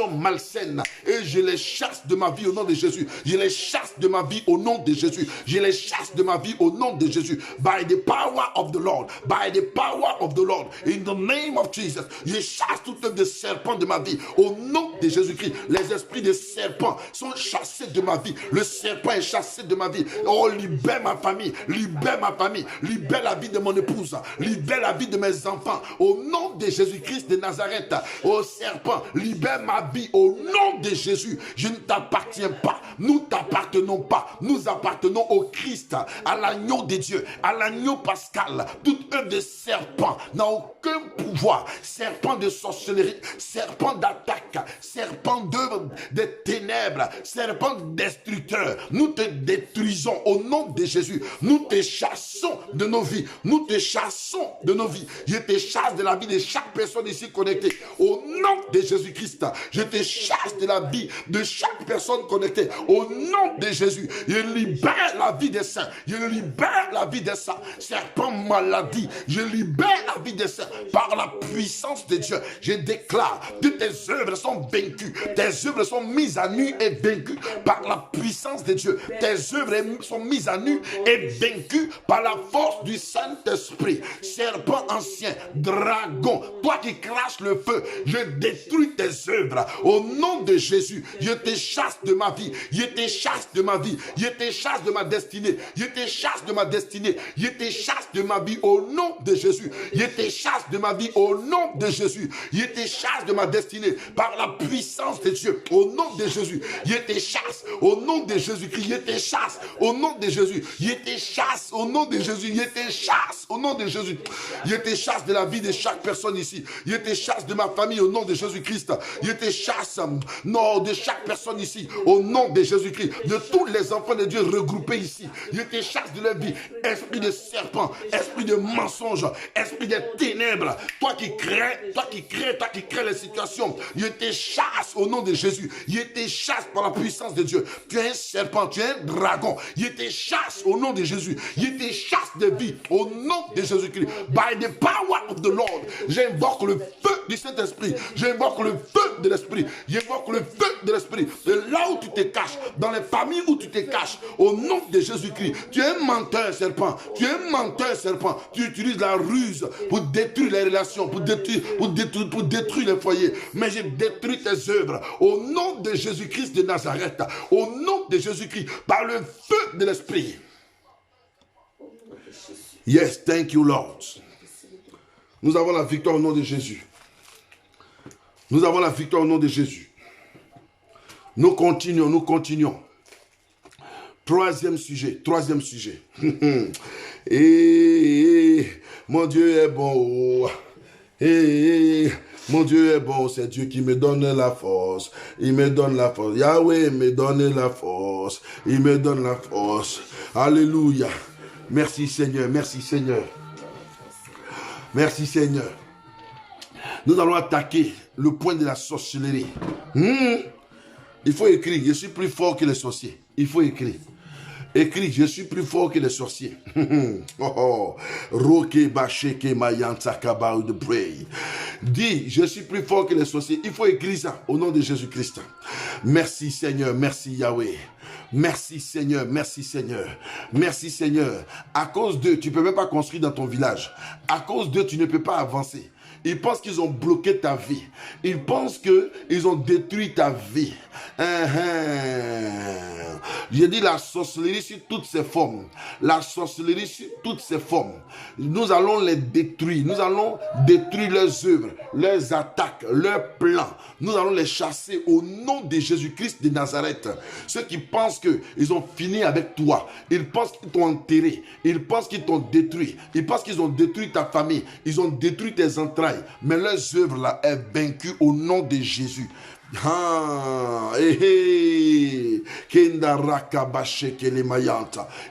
malsaine. Et je les chasse de ma vie au nom de Jésus. Je les chasse de ma vie au nom de Jésus. Je les chasse de ma vie au nom de Jésus. By the power of the Lord. By the power of the Lord. In the name of Jesus. Je chasse toute œuvre de serpent de ma vie au nom de Jésus-Christ. Les esprits de serpent sont chassés de ma vie. Le serpent est chassé de ma vie. Oh, libère ma famille. Libère ma famille. Libère la vie de mon épouse. Libère la vie de mes enfants, au nom de Jésus-Christ de Nazareth. Ô serpent, libère ma vie au nom de Jésus. Je ne t'appartiens pas, nous t'appartenons pas, nous appartenons au Christ, à l'agneau de Dieu, à l'agneau pascal. Toute œuvre de serpent n'a aucun pouvoir. Serpent de sorcellerie, serpent d'attaque, serpent d'œuvre des ténèbres, serpent destructeur. Nous te détruisons au nom de Jésus. Nous te chassons de nos vies. Nous te chassons de nos vies. Je te chasse de la vie de chaque personne ici connectée. Au nom de Jésus-Christ, je te chasse de la vie de chaque personne connectée. Au nom de Jésus, je libère la vie des saints. Je libère la vie des saints. Serpent maladie, je libère la vie des saints. Par la puissance de Dieu, je déclare que tes œuvres sont vaincues. Tes œuvres sont mises à nu et vaincues par la puissance de Dieu. Tes œuvres sont mises à nu et vaincues par la force du Saint-Esprit. Serpent ancien, dragon, toi qui craches le feu, je détruis tes œuvres au nom de Jésus. Je te chasse de ma vie, je te chasse de ma vie, je te chasse de ma destinée, je te chasse de ma destinée, je te chasse de ma vie au nom de Jésus. Je te chasse de ma vie au nom de Jésus. Je te chasse de ma destinée par la puissance de Dieu au nom de Jésus. Je te chasse au nom de Jésus-Christ. Je te chasse au nom de Jésus. Je te chasse au nom de Jésus. Je te chasse au nom de Jésus. Je te chasse de la vie de chaque personne ici. Je te chasse de ma famille au nom de Jésus-Christ. Je te chasse, non, de chaque personne ici au nom de Jésus-Christ. De tous les enfants de Dieu regroupés ici. Je te chasse de leur vie. Esprit de serpent, esprit de mensonge, esprit de ténèbres. Toi qui crées les situations. Je te chasse au nom de Jésus. Je te chasse par la puissance de Dieu. Tu es un serpent, tu es un dragon. Je te chasse au nom de Jésus. Je te chasse de vie au nom de Jésus-Christ. By the power of the Lord, j'invoque le feu du Saint-Esprit. J'invoque le feu de l'Esprit. J'invoque le feu de l'Esprit. De là où tu te caches, dans les familles où tu te caches, au nom de Jésus-Christ. Tu es un menteur, serpent. Tu es un menteur, serpent. Tu utilises la ruse pour détruire les relations, pour détruire les foyers. Mais j'ai détruit tes œuvres au nom de Jésus-Christ de Nazareth. Au nom de Jésus-Christ, par le feu de l'Esprit. Yes, thank you, Lord. Nous avons la victoire au nom de Jésus. Nous avons la victoire au nom de Jésus. Nous continuons, nous continuons. Troisième sujet. Et mon Dieu est bon. Et mon Dieu est bon, c'est Dieu qui me donne la force. Il me donne la force. Yahweh me donne la force. Il me donne la force. Alléluia. Merci Seigneur, merci Seigneur. Merci Seigneur. Nous allons attaquer le point de la sorcellerie. Il faut écrire, je suis plus fort que les sorciers. Il faut écrire. Écris, je suis plus fort que les sorciers. Dis, je suis plus fort que les sorciers. Il faut écrire ça au nom de Jésus-Christ. Merci Seigneur, merci Yahweh. Merci Seigneur, merci Seigneur. Merci Seigneur. À cause d'eux, tu ne peux même pas construire dans ton village. À cause d'eux, tu ne peux pas avancer. Ils pensent qu'ils ont bloqué ta vie. Ils pensent qu'ils ont détruit ta vie. J'ai dit la sorcellerie sur toutes ses formes. La sorcellerie sur toutes ses formes. Nous allons les détruire. Nous allons détruire leurs œuvres, leurs attaques, leurs plans. Nous allons les chasser au nom de Jésus-Christ de Nazareth. Ceux qui pensent qu'ils ont fini avec toi. Ils pensent qu'ils t'ont enterré. Ils pensent qu'ils t'ont détruit. Ils pensent qu'ils ont détruit ta famille. Ils ont détruit tes entrailles. Mais leurs œuvres là est vaincue au nom de Jésus. Il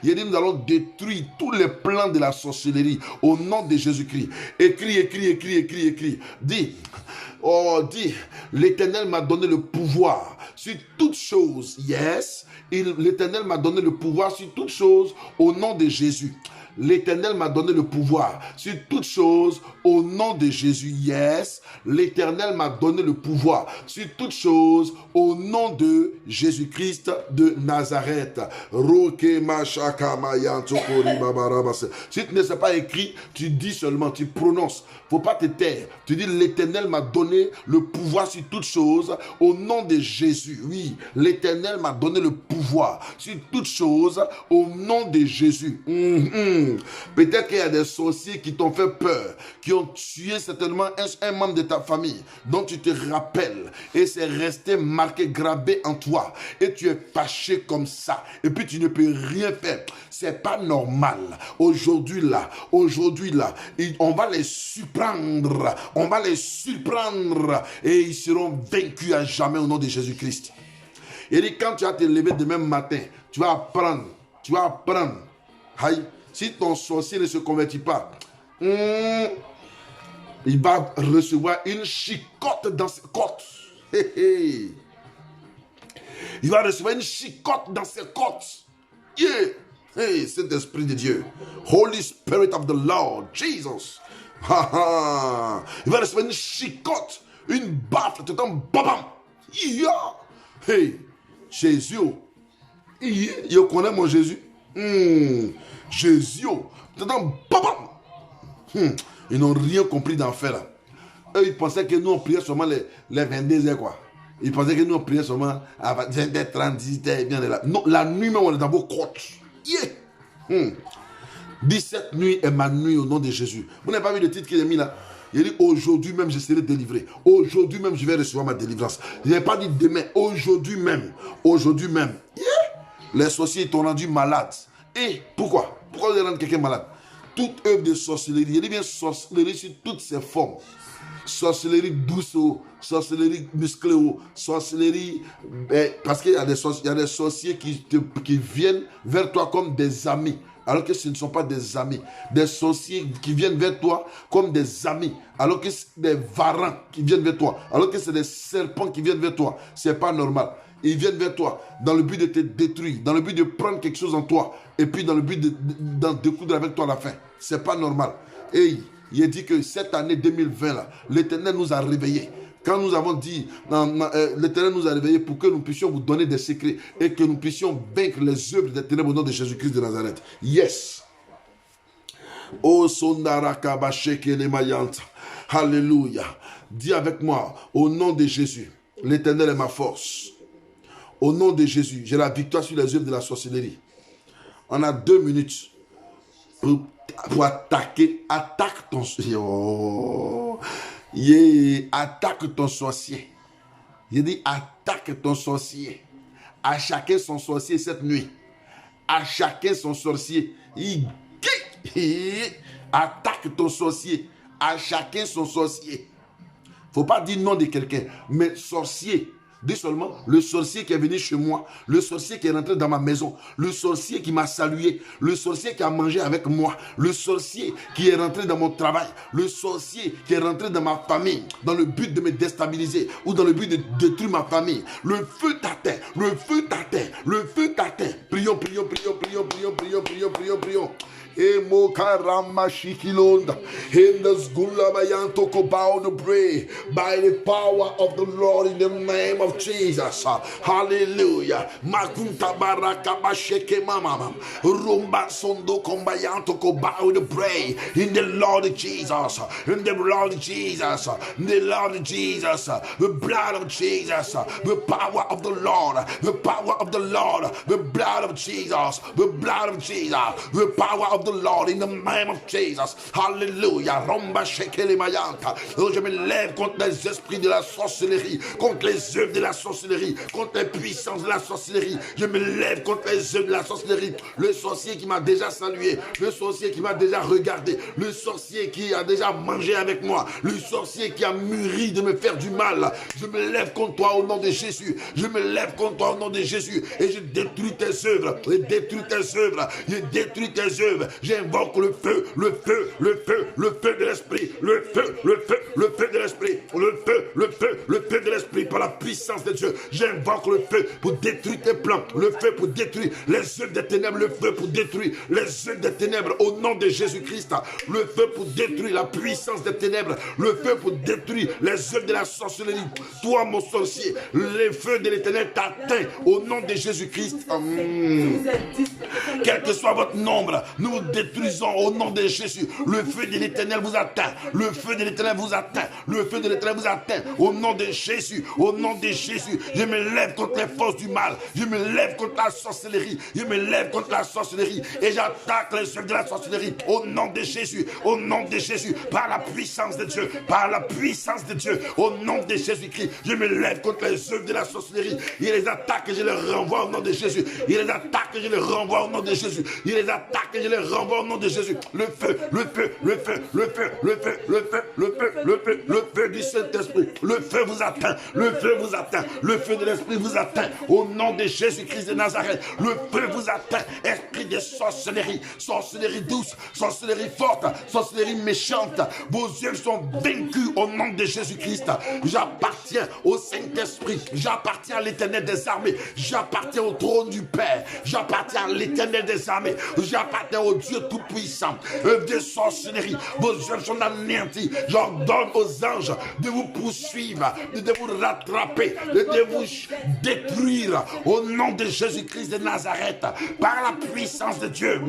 dit, nous allons détruire tous les plans de la sorcellerie au nom de Jésus-Christ. Écris. Dis, l'Éternel m'a donné le pouvoir sur toutes choses. Yes, l'Éternel m'a donné le pouvoir sur toutes choses au nom de Jésus. L'Éternel m'a donné le pouvoir sur toutes choses au nom de Jésus. Yes, l'Éternel m'a donné le pouvoir sur toutes choses au nom de Jésus-Christ de Nazareth. Si tu ne sais pas écrit, tu dis seulement, tu prononces. Faut pas te taire. Tu dis l'Éternel m'a donné le pouvoir sur toutes choses au nom de Jésus. Oui, l'Éternel m'a donné le pouvoir sur toutes choses au nom de Jésus. Peut-être qu'il y a des sorciers qui t'ont fait peur, qui ont tué certainement un membre de ta famille dont tu te rappelles et c'est resté marqué, gravé en toi et tu es fâché comme ça et puis tu ne peux rien faire. C'est pas normal. Aujourd'hui là, on va les surprendre, et ils seront vaincus à jamais au nom de Jésus-Christ. Et dit, quand tu vas te lever demain matin, tu vas apprendre. Aïe. Si ton sorcier ne se convertit pas, il va recevoir une chicotte dans ses côtes. Il va recevoir une chicotte dans ses côtes. Yeah. Hey, c'est l'Esprit de Dieu. Holy Spirit of the Lord, Jesus. Il va recevoir une chicotte, une baffe, tout un babam. Yeah. Hey, Jésus. Je connais mon Jésus. Jésus, ils n'ont rien compris d'enfer là. Eux, ils pensaient que nous on priait seulement les 22 heures quoi. Ils pensaient que nous on priait seulement à 30, 18 heures et bien là. Non, la nuit même on est dans vos côtes. Yeah. 17 nuits est ma nuit au nom de Jésus. Vous n'avez pas vu le titre qu'il a mis là? Il dit aujourd'hui même je serai délivré. Aujourd'hui même je vais recevoir ma délivrance. Il n'a pas dit demain, aujourd'hui même. Aujourd'hui même. Yeah. Les sorciers t'ont rendu malade. Et pourquoi? Pourquoi vous allez rendre quelqu'un malade? toute œuvre de sorcellerie. Je dis bien sorcellerie sur toutes ses formes. Sorcellerie douce, sorcellerie musclée, sorcellerie... Parce qu'il y a des sorciers qui viennent vers toi comme des amis, alors que ce ne sont pas des amis. Des sorciers qui viennent vers toi comme des amis, alors que c'est des varans qui viennent vers toi, alors que c'est des serpents qui viennent vers toi. C'est pas normal. Ils viennent vers toi dans le but de te détruire, dans le but de prendre quelque chose en toi, et puis dans le but d'en découdre avec toi à la fin. C'est pas normal. Et il est dit que cette année 2020, là, l'Éternel nous a réveillés. Quand nous avons dit, l'Éternel nous a réveillés pour que nous puissions vous donner des secrets et que nous puissions vaincre les œuvres des ténèbres au nom de Jésus-Christ de Nazareth. Yes. Oh, Sondaraka Bashekele Mayanta. Alléluia. Dis avec moi, au nom de Jésus, l'Éternel est ma force. Au nom de Jésus, j'ai la victoire sur les œuvres de la sorcellerie. On a 2 minutes pour attaquer. Attaque ton sorcier. Oh. Yeah. Attaque ton sorcier. J'ai dit attaque ton sorcier. À chacun son sorcier cette nuit. À chacun son sorcier. Attaque ton sorcier. À chacun son sorcier. Faut pas dire nom de quelqu'un, mais sorcier. Dis seulement le sorcier qui est venu chez moi, le sorcier qui est rentré dans ma maison, le sorcier qui m'a salué, le sorcier qui a mangé avec moi, le sorcier qui est rentré dans mon travail, le sorcier qui est rentré dans ma famille, dans le but de me déstabiliser ou dans le but de détruire ma famille. Le feu t'atteint, le feu t'atteint, le feu t'atteint. Prions, prions, prions, prions, prions, prions, prions, prions, prions. Emo karama shikilonda. In the Gulabayanto Kobao to pray by the power of the Lord in the name of Jesus. Hallelujah. Makunta baraka basheke mama. Rumba sondo kombayanto kobao to pray in the Lord Jesus. In the Lord Jesus. In the Lord Jesus. The blood of Jesus. The power of the Lord. The power of the Lord. The blood of Jesus. The blood of Jesus. The power of the Lord in the name of Jesus. Hallelujah. Romba shekele mayanta. Je me lève contre les esprits de la sorcellerie, contre les œuvres de la sorcellerie, contre les puissances de la sorcellerie. Je me lève contre les œuvres de la sorcellerie. Le sorcier qui m'a déjà salué, le sorcier qui m'a déjà regardé, le sorcier qui a déjà mangé avec moi, le sorcier qui a mûri de me faire du mal. Je me lève contre toi au nom de Jésus. Je me lève contre toi au nom de Jésus et je détruis tes œuvres. Je détruis tes œuvres. Je détruis tes œuvres. J'invoque le feu, le feu, le feu, le feu de l'esprit, le feu, le feu, le feu de l'esprit, le feu, le feu, le feu de l'esprit par la puissance de Dieu. J'invoque le feu pour détruire tes plans, le feu pour détruire les œuvres des ténèbres, le feu pour détruire les œuvres des ténèbres au nom de Jésus-Christ, le feu pour détruire la puissance des ténèbres, le feu pour détruire les œuvres de la sorcellerie. Toi, mon sorcier, les feux de l'Éternel t'atteignent au nom de Jésus-Christ. Quel que soit votre nombre, nous détruisons au nom de Jésus. Le feu de l'Éternel vous atteint. Le feu de l'Éternel vous atteint. Le feu de l'Éternel vous atteint. Au nom de Jésus. Au nom de Jésus. Je me lève contre les forces du mal. Je me lève contre la sorcellerie. Je me lève contre la sorcellerie. Et j'attaque les œuvres de la sorcellerie. Au nom de Jésus. Au nom de Jésus. Par la puissance de Dieu. Par la puissance de Dieu. Au nom de Jésus-Christ. Je me lève contre les œuvres de la sorcellerie. Il les attaque et je les renvoie au nom de Jésus. Il les attaque et je les renvoie au nom de Jésus. Il les attaque et je les renvoie au nom de Jésus. Le feu, le feu, le feu, le feu, le feu, le feu, le feu, le feu, le feu du Saint-Esprit. Le feu vous atteint, le feu vous atteint, le feu de l'Esprit vous atteint. Au nom de Jésus-Christ de Nazareth, le feu vous atteint. Esprit de sorcellerie, sorcellerie douce, sorcellerie forte, sorcellerie méchante. Vos yeux sont vaincus au nom de Jésus-Christ. J'appartiens au Saint-Esprit, j'appartiens à l'Éternel des armées, j'appartiens au trône du Père, j'appartiens à l'Éternel des armées, j'appartiens au Dieu tout-puissant. Œuvre de sorcellerie, vos œuvres sont anéanties. J'ordonne aux anges de vous poursuivre, de vous rattraper, de vous détruire au nom de Jésus-Christ de Nazareth, par la puissance de Dieu.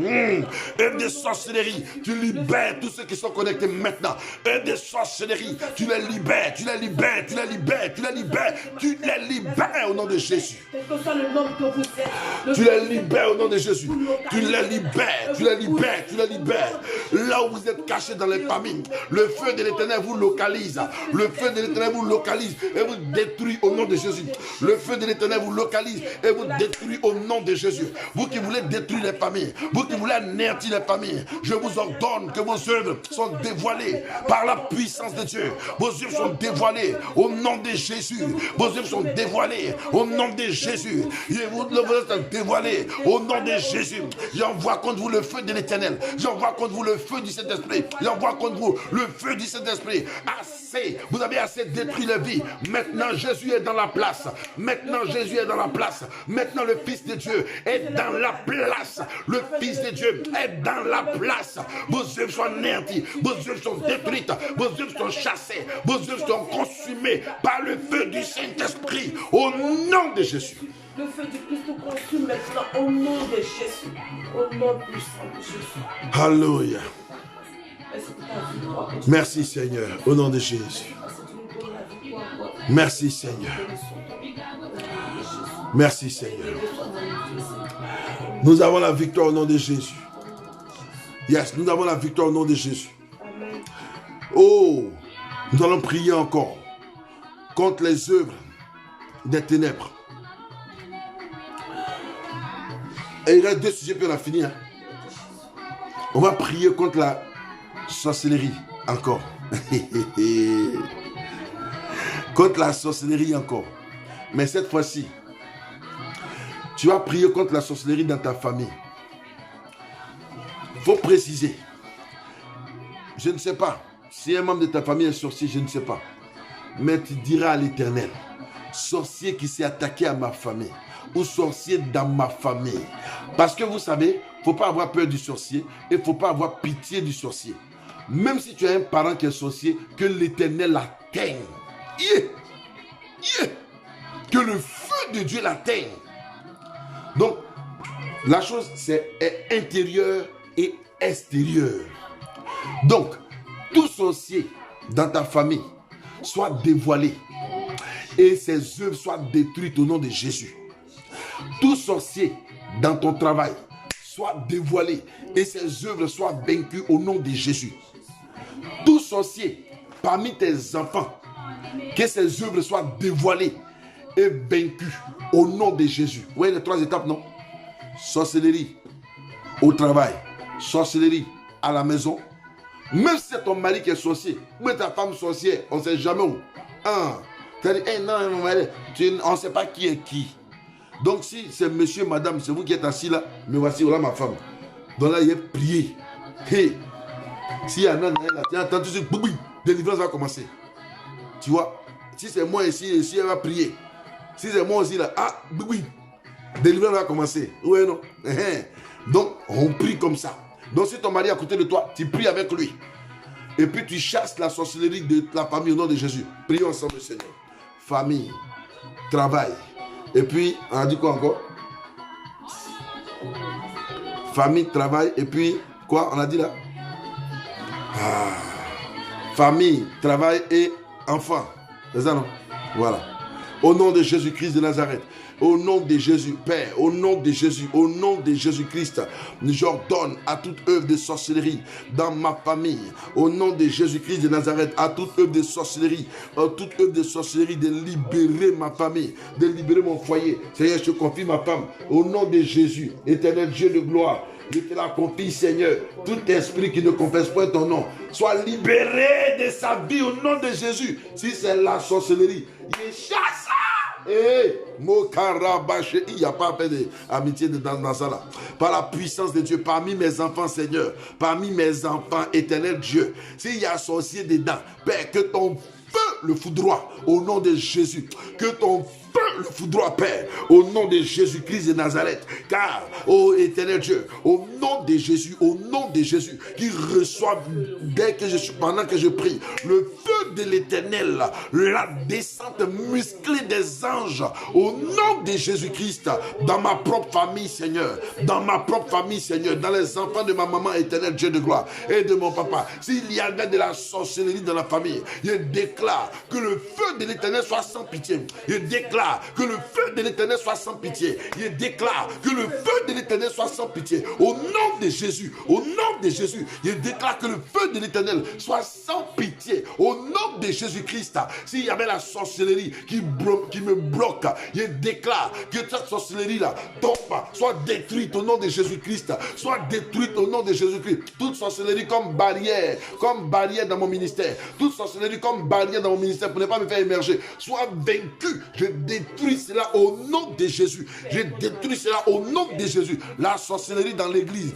Œuvre de sorcellerie, tu libères tous ceux qui sont connectés maintenant. Œuvre de sorcellerie, tu les libères, tu les libères, tu les libères, tu les libères, tu les libères au nom de Jésus. Tu les libères au nom de Jésus. Tu les libères, tu les libères, tu les libères. Là où vous êtes cachés dans les familles, le feu de l'Éternel vous localise. Le feu de l'Éternel vous localise et vous détruit au nom de Jésus. Le feu de l'Éternel vous localise et vous détruit au nom de Jésus. Vous qui voulez détruire les familles, vous qui voulez anéantir les familles, je vous ordonne que vos œuvres sont dévoilées par la puissance de Dieu. Vos œuvres sont dévoilées au nom de Jésus. Vos œuvres sont dévoilées au nom de Jésus. Et vous êtes dévoilées au nom de Jésus. J'envoie contre vous le feu de l'Éternel. J'envoie contre vous le feu du Saint-Esprit. J'envoie contre vous le feu du Saint-Esprit. Assez, vous avez assez détruit la vie. Maintenant, Jésus est dans la place. Maintenant, Jésus est dans la place. Maintenant, le Fils de Dieu est dans la place. Le Fils de Dieu est dans la place. Vos œuvres sont anéanties. Vos œuvres sont détruites. Vos œuvres sont chassées. Vos œuvres sont consumées par le feu du Saint-Esprit. Au nom de Jésus. Le feu du Christ nous consume maintenant au nom de Jésus. Au nom puissant de Jésus. Alléluia. Merci Seigneur, au nom de Jésus. Merci Seigneur. Merci Seigneur. Nous avons la victoire au nom de Jésus. Yes, nous avons la victoire au nom de Jésus. Oh, nous allons prier encore contre les œuvres des ténèbres. Et il reste 2 sujets puis on a fini. Hein. On va prier contre la sorcellerie encore. Contre la sorcellerie encore. Mais cette fois-ci, tu vas prier contre la sorcellerie dans ta famille. Il faut préciser. Je ne sais pas. Si un membre de ta famille est sorcier, je ne sais pas. Mais tu diras à l'Éternel, sorcier qui s'est attaqué à ma famille, ou sorcier dans ma famille. Parce que vous savez, il ne faut pas avoir peur du sorcier et il ne faut pas avoir pitié du sorcier. Même si tu as un parent qui est sorcier, que l'Éternel l'atteigne. Yeah. Yeah. Que le feu de Dieu l'atteigne. Donc, la chose, c'est intérieur et extérieur. Donc, tout sorcier dans ta famille soit dévoilé et ses œuvres soient détruites au nom de Jésus. Tout sorcier dans ton travail soit dévoilé et ses œuvres soient vaincues au nom de Jésus. Tout sorcier parmi tes enfants, que ses œuvres soient dévoilées et vaincues au nom de Jésus. Vous voyez les 3 étapes, non? Sorcellerie au travail, sorcellerie à la maison. Même si c'est ton mari qui est sorcier, ou ta femme sorcière, on ne sait jamais où. C'est-à-dire, non, on ne sait pas qui est qui. Donc si c'est monsieur, madame, c'est vous qui êtes assis là, mais voici, voilà ma femme. Donc là, il est prié. Hey. Si y en a là, attends tout de suite, délivrance va commencer. Tu vois, si c'est moi ici, elle va prier. Si c'est moi aussi là, délivrance va commencer. Ouais, non? Donc, on prie comme ça. Donc, si ton mari est à côté de toi, tu pries avec lui. Et puis, tu chasses la sorcellerie de la famille au nom de Jésus. Prions ensemble, Seigneur. Famille, travail. Et puis, on a dit quoi encore? Famille, travail. Et puis, quoi? On a dit là? Famille, travail et enfant. C'est ça, non? Voilà. Au nom de Jésus-Christ de Nazareth. Au nom de Jésus, Père, au nom de Jésus, au nom de Jésus-Christ, j'ordonne à toute œuvre de sorcellerie dans ma famille, au nom de Jésus-Christ de Nazareth, à toute œuvre de sorcellerie, de libérer ma famille, de libérer mon foyer. Seigneur, je te confie ma femme, au nom de Jésus, éternel Dieu de gloire. Je te la confie, Seigneur. Tout esprit qui ne confesse pas ton nom soit libéré de sa vie au nom de Jésus. Si c'est la sorcellerie, il chasse. Il n'y a pas d'amitié dans ça là. Par la puissance de Dieu, parmi mes enfants, Seigneur, parmi mes enfants, éternel Dieu, s'il y a sorcier dedans, Père, que ton feu le foudroie au nom de Jésus. Que ton feu le foudroie, Père, au nom de Jésus-Christ de Nazareth. Car, ô éternel Dieu, au nom de Jésus, qui reçoit pendant que je prie, le feu de l'Éternel, la descente musclée des anges, au nom de Jésus-Christ, dans ma propre famille, Seigneur, dans les enfants de ma maman, éternel Dieu de gloire, et de mon papa. S'il y avait de la sorcellerie dans la famille, je déclare que le feu de l'Éternel soit sans pitié. Je déclare que le feu de l'Éternel soit sans pitié. Je déclare que le feu de l'Éternel soit sans pitié. Au nom de Jésus, je déclare que le feu de l'Éternel soit sans pitié. Au nom nom de Jésus-Christ, s'il y avait la sorcellerie qui me bloque, je déclare que cette sorcellerie-là tombe, soit détruite au nom de Jésus-Christ, soit détruite au nom de Jésus-Christ. Toute sorcellerie comme barrière dans mon ministère, toute sorcellerie comme barrière dans mon ministère pour ne pas me faire émerger, soit vaincue. Je détruis cela au nom de Jésus. Je détruis cela au nom de Jésus. La sorcellerie dans l'église,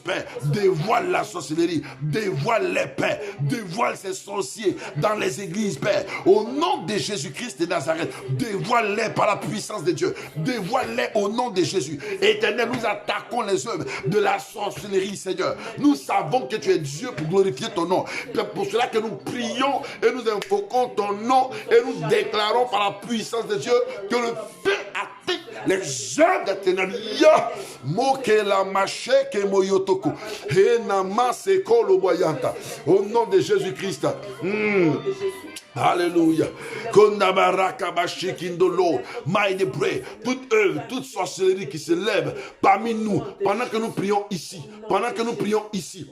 Père, dévoile la sorcellerie, dévoile les pères, dévoile ces sorciers dans les églises, Père, au nom de Jésus-Christ de Nazareth, dévoile-les par la puissance de Dieu, dévoile-les au nom de Jésus. Éternel, nous attaquons les œuvres de la sorcellerie, Seigneur. Nous savons que tu es Dieu pour glorifier ton nom. C'est pour cela que nous prions et nous invoquons ton nom et nous déclarons par la puissance de Dieu que le feu atteint les œuvres de ténèbres. Au nom de Jésus-Christ. Alléluia. Toute œuvre, toute sorcellerie qui se lève parmi nous, pendant que nous prions ici,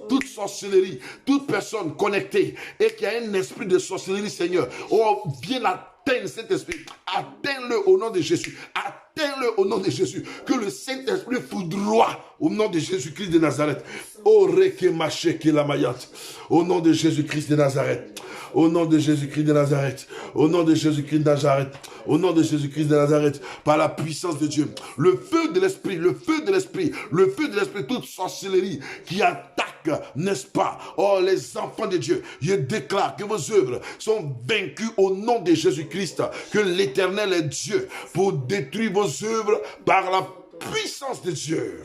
toute sorcellerie, toute personne connectée et qui a un esprit de sorcellerie, Seigneur, oh, viens atteindre cet esprit, atteins-le au nom de Jésus, atteins-le au nom de Jésus, que le Saint-Esprit foudroie au nom de Jésus-Christ de Nazareth. Oh, au nom de Jésus-Christ de Nazareth. Au nom de Jésus-Christ de Nazareth, au nom de Jésus-Christ de Nazareth, au nom de Jésus-Christ de Nazareth, par la puissance de Dieu, le feu de l'esprit, le feu de l'esprit, le feu de l'esprit, toute sorcellerie qui attaque, n'est-ce pas, oh les enfants de Dieu, je déclare que vos œuvres sont vaincues au nom de Jésus-Christ, que l'Éternel est Dieu pour détruire vos œuvres par la puissance de Dieu.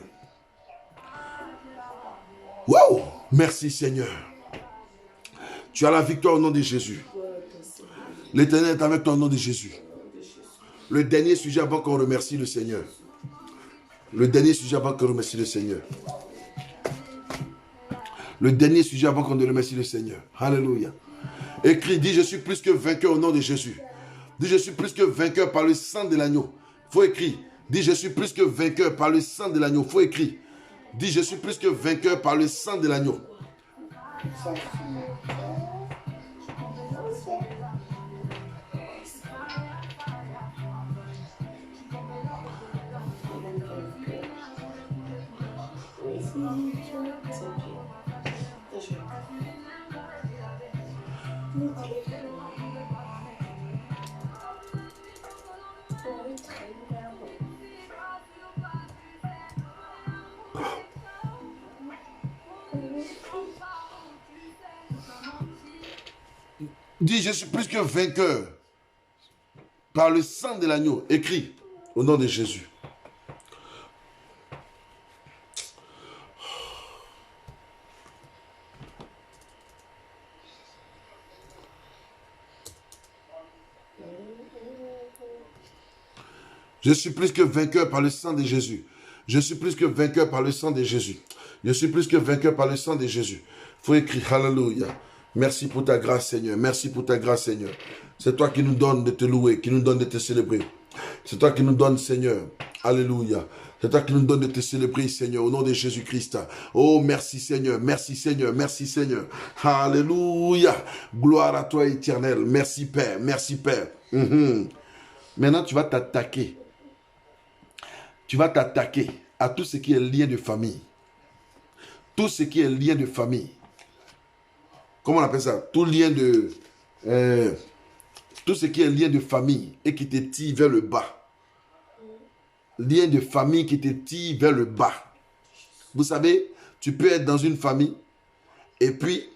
Wow, merci Seigneur. Tu as la victoire au nom de Jésus. L'Éternel est avec toi au nom de Jésus. Le dernier sujet avant qu'on remercie le Seigneur. Le dernier sujet avant qu'on remercie le Seigneur. Le dernier sujet avant qu'on ne remercie le Seigneur. Alléluia. Écris, dis, je suis plus que vainqueur au nom de Jésus. Dis, je suis plus que vainqueur par le sang de l'agneau. Faut écrire. Dis, je suis plus que vainqueur par le sang de l'agneau. Faut écrire. Dis, je suis plus que vainqueur par le sang de l'agneau. Dis, je suis plus que vainqueur par le sang de l'agneau. Écris au nom de Jésus. Je suis plus que vainqueur par le sang de Jésus. Je suis plus que vainqueur par le sang de Jésus. Je suis plus que vainqueur par le sang de Jésus. Il faut écrire, alléluia. Merci pour ta grâce, Seigneur. Merci pour ta grâce, Seigneur. C'est toi qui nous donnes de te louer, qui nous donne de te célébrer. C'est toi qui nous donnes, Seigneur. Alléluia. C'est toi qui nous donnes de te célébrer, Seigneur, au nom de Jésus-Christ. Oh, merci, Seigneur. Merci, Seigneur. Merci, Seigneur. Alléluia. Gloire à toi, éternel. Merci, Père. Merci, Père. Maintenant, tu vas t'attaquer. Tu vas t'attaquer à tout ce qui est lien de famille. Tout ce qui est lien de famille. Comment on appelle ça? Tout lien de... tout ce qui est lien de famille et qui te tire vers le bas. Lien de famille qui te tire vers le bas. Vous savez, tu peux être dans une famille et puis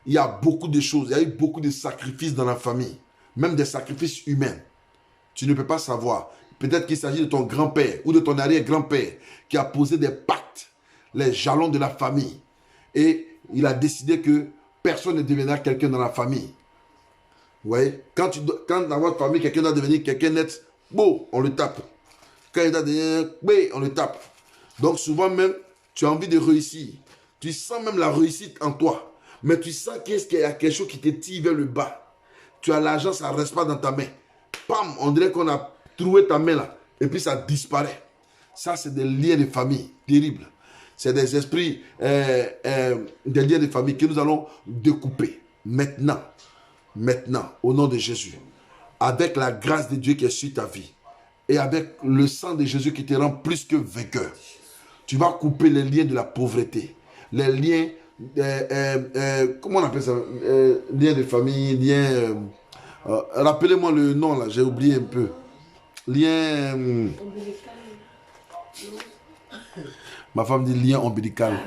il y a beaucoup de choses. Il y a eu beaucoup de sacrifices dans la famille. Même des sacrifices humains. Tu ne peux pas savoir. Peut-être qu'il s'agit de ton grand-père ou de ton arrière-grand-père qui a posé des pactes, les jalons de la famille. Et il a décidé que personne ne deviendra quelqu'un dans la famille. Vous voyez, quand dans votre famille, quelqu'un doit devenir quelqu'un net, bon, on le tape. Quand il doit devenir, on le tape. Donc souvent même, tu as envie de réussir. Tu sens même la réussite en toi. Mais tu sens qu'il y a quelque chose qui te tire vers le bas. Tu as l'argent, ça ne reste pas dans ta main. Pam, on dirait qu'on a trouvé ta main là. Et puis ça disparaît. Ça, c'est des liens de famille terribles. C'est des esprits, des liens de famille que nous allons découper. maintenant, au nom de Jésus, avec la grâce de Dieu qui est sur ta vie, et avec le sang de Jésus qui te rend plus que vainqueur, tu vas couper les liens de la pauvreté, les liens, comment on appelle ça, liens de famille, liens, rappelez-moi le nom là, j'ai oublié un peu, liens, ma femme dit lien ombilical.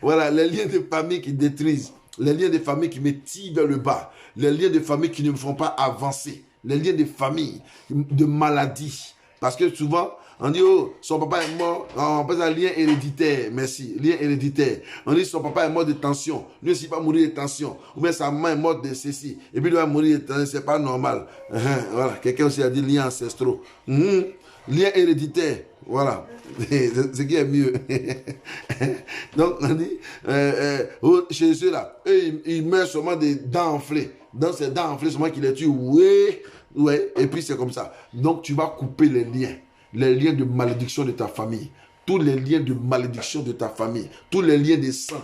Voilà, les liens de famille qui détruisent, les liens de famille qui me tirent vers le bas, les liens de famille qui ne me font pas avancer, les liens de famille, de maladie. Parce que souvent, on dit, oh, son papa est mort, on passe un lien héréditaire, merci, lien héréditaire. On dit, son papa est mort de tension, lui aussi va mourir de tension, ou bien sa maman est morte de ceci, et puis il va mourir de tension, c'est pas normal. Voilà, quelqu'un aussi a dit liens ancestraux. Lien héréditaire, voilà, ce qui est mieux. Donc, on dit, chez ceux-là, ils meurent seulement des dents enflées. Dans ces dents enflées, seulement qu'ils les tuent, ouais, et puis c'est comme ça. Donc, tu vas couper les liens de malédiction de ta famille, tous les liens de malédiction de ta famille, tous les liens de sang,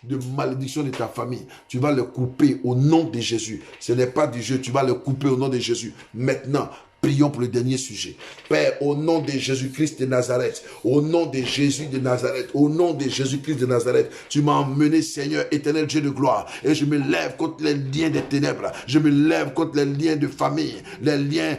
de malédiction de ta famille, tu vas les couper au nom de Jésus. Ce n'est pas du jeu, tu vas les couper au nom de Jésus. Maintenant, prions pour le dernier sujet. Père, au nom de Jésus-Christ de Nazareth, au nom de Jésus de Nazareth, au nom de Jésus-Christ de Nazareth, tu m'as emmené, Seigneur, éternel Dieu de gloire, et je me lève contre les liens des ténèbres, je me lève contre les liens de famille, les liens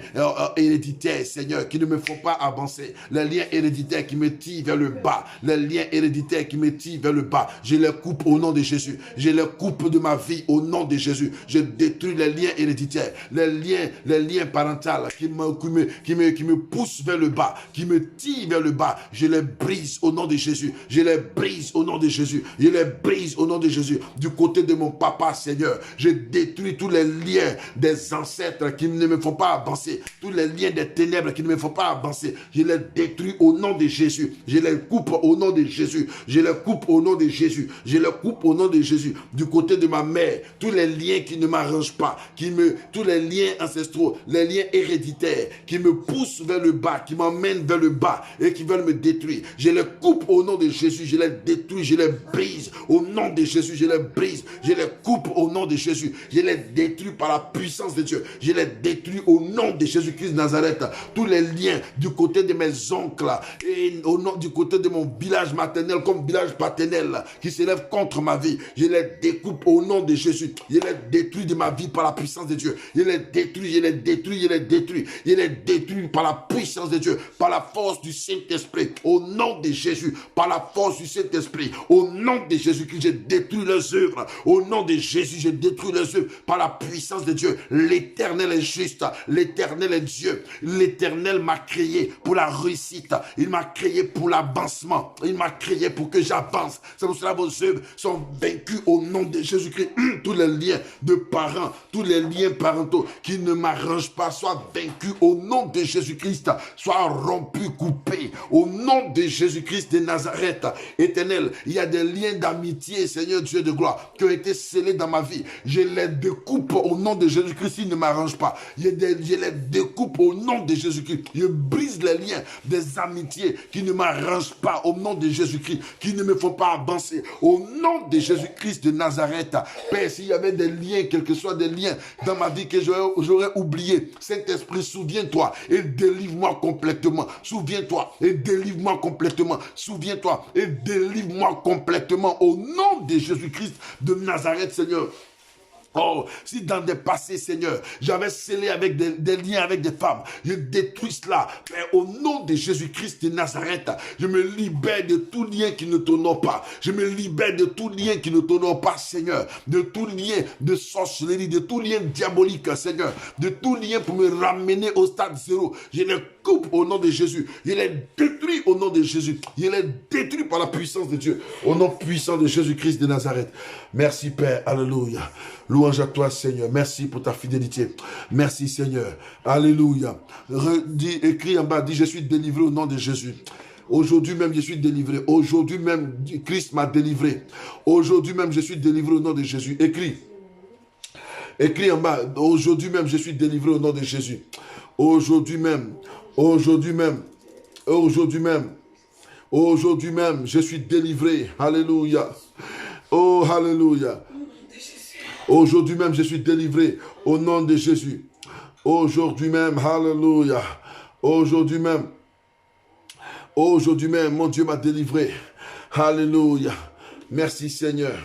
héréditaires, Seigneur, qui ne me font pas avancer, les liens héréditaires qui me tirent vers le bas, les liens héréditaires qui me tirent vers le bas, je les coupe au nom de Jésus, je les coupe de ma vie au nom de Jésus, je détruis les liens héréditaires, les liens parentaux qui me pousse vers le bas, qui me tire vers le bas, je les brise au nom de Jésus, je les brise au nom de Jésus, je les brise au nom de Jésus. Du côté de mon papa, Seigneur, je détruis tous les liens des ancêtres qui ne me font pas avancer, tous les liens des ténèbres qui ne me font pas avancer, je les détruis au nom de Jésus, je les coupe au nom de Jésus, je les coupe au nom de Jésus, je les coupe au nom de Jésus. Du côté de ma mère, tous les liens qui ne m'arrangent pas, tous les liens ancestraux, les liens héréditaires qui me poussent vers le bas, qui m'emmènent vers le bas et qui veulent me détruire, je les coupe au nom de Jésus, je les détruis, je les brise au nom de Jésus, je les brise, je les coupe au nom de Jésus, je les détruis par la puissance de Dieu, je les détruis au nom de Jésus-Christ de Nazareth. Tous les liens du côté de mes oncles et du côté de mon village maternel comme village paternel qui s'élève contre ma vie, je les découpe au nom de Jésus, je les détruis de ma vie par la puissance de Dieu, je les détruis, je les détruis, je les détruis, il est détruit par la puissance de Dieu, par la force du Saint-Esprit, au nom de Jésus, par la force du Saint-Esprit, au nom de Jésus-Christ, je détruis leurs œuvres, au nom de Jésus, je détruis leurs œuvres, par la puissance de Dieu. L'Éternel est juste, l'Éternel est Dieu, l'Éternel m'a créé pour la réussite, il m'a créé pour l'avancement, il m'a créé pour que j'avance. C'est pour cela que vos œuvres sont vaincues au nom de Jésus-Christ. Tous les liens de parents, tous les liens parentaux qui ne m'arrangent pas, soient vaincus au nom de Jésus-Christ, soient rompus, coupés au nom de Jésus-Christ de Nazareth. Éternel, il y a des liens d'amitié, Seigneur Dieu de gloire, qui ont été scellés dans ma vie. Je les découpe au nom de Jésus-Christ, ils ne m'arrangent pas. Je les découpe au nom de Jésus-Christ. Je brise les liens des amitiés qui ne m'arrangent pas au nom de Jésus-Christ, qui ne me font pas avancer au nom de Jésus-Christ de Nazareth. Père, s'il y avait des liens, quels que soient des liens dans ma vie que j'aurais oublié, Saint-Esprit, souviens-toi et délivre-moi complètement. Souviens-toi et délivre-moi complètement. Souviens-toi et délivre-moi complètement au nom de Jésus-Christ de Nazareth, Seigneur. Oh, si dans des passés, Seigneur, j'avais scellé avec des liens avec des femmes, je détruis cela. Mais au nom de Jésus-Christ de Nazareth, je me libère de tout lien qui ne t'honore pas. Je me libère de tout lien qui ne t'honore pas, Seigneur. De tout lien de sorcellerie, de tout lien diabolique, Seigneur. De tout lien pour me ramener au stade zéro. Je les coupe au nom de Jésus. Je les détruis au nom de Jésus. Je les détruis par la puissance de Dieu. Au nom puissant de Jésus-Christ de Nazareth. Merci, Père. Alléluia. Louange à toi, Seigneur. Merci pour ta fidélité. Merci, Seigneur. Alléluia. Écris en bas, dis, je suis délivré au nom de Jésus. Aujourd'hui même, je suis délivré. Aujourd'hui même, Christ m'a délivré. Aujourd'hui même, je suis délivré au nom de Jésus. Écris. Écris en bas, aujourd'hui même, je suis délivré au nom de Jésus. Aujourd'hui même, Aujourd'hui même, aujourd'hui même, aujourd'hui même, je suis délivré. Alléluia. Oh, alléluia. Aujourd'hui même, je suis délivré au nom de Jésus. Aujourd'hui même, alléluia. Aujourd'hui même, mon Dieu m'a délivré. Alléluia. Merci Seigneur.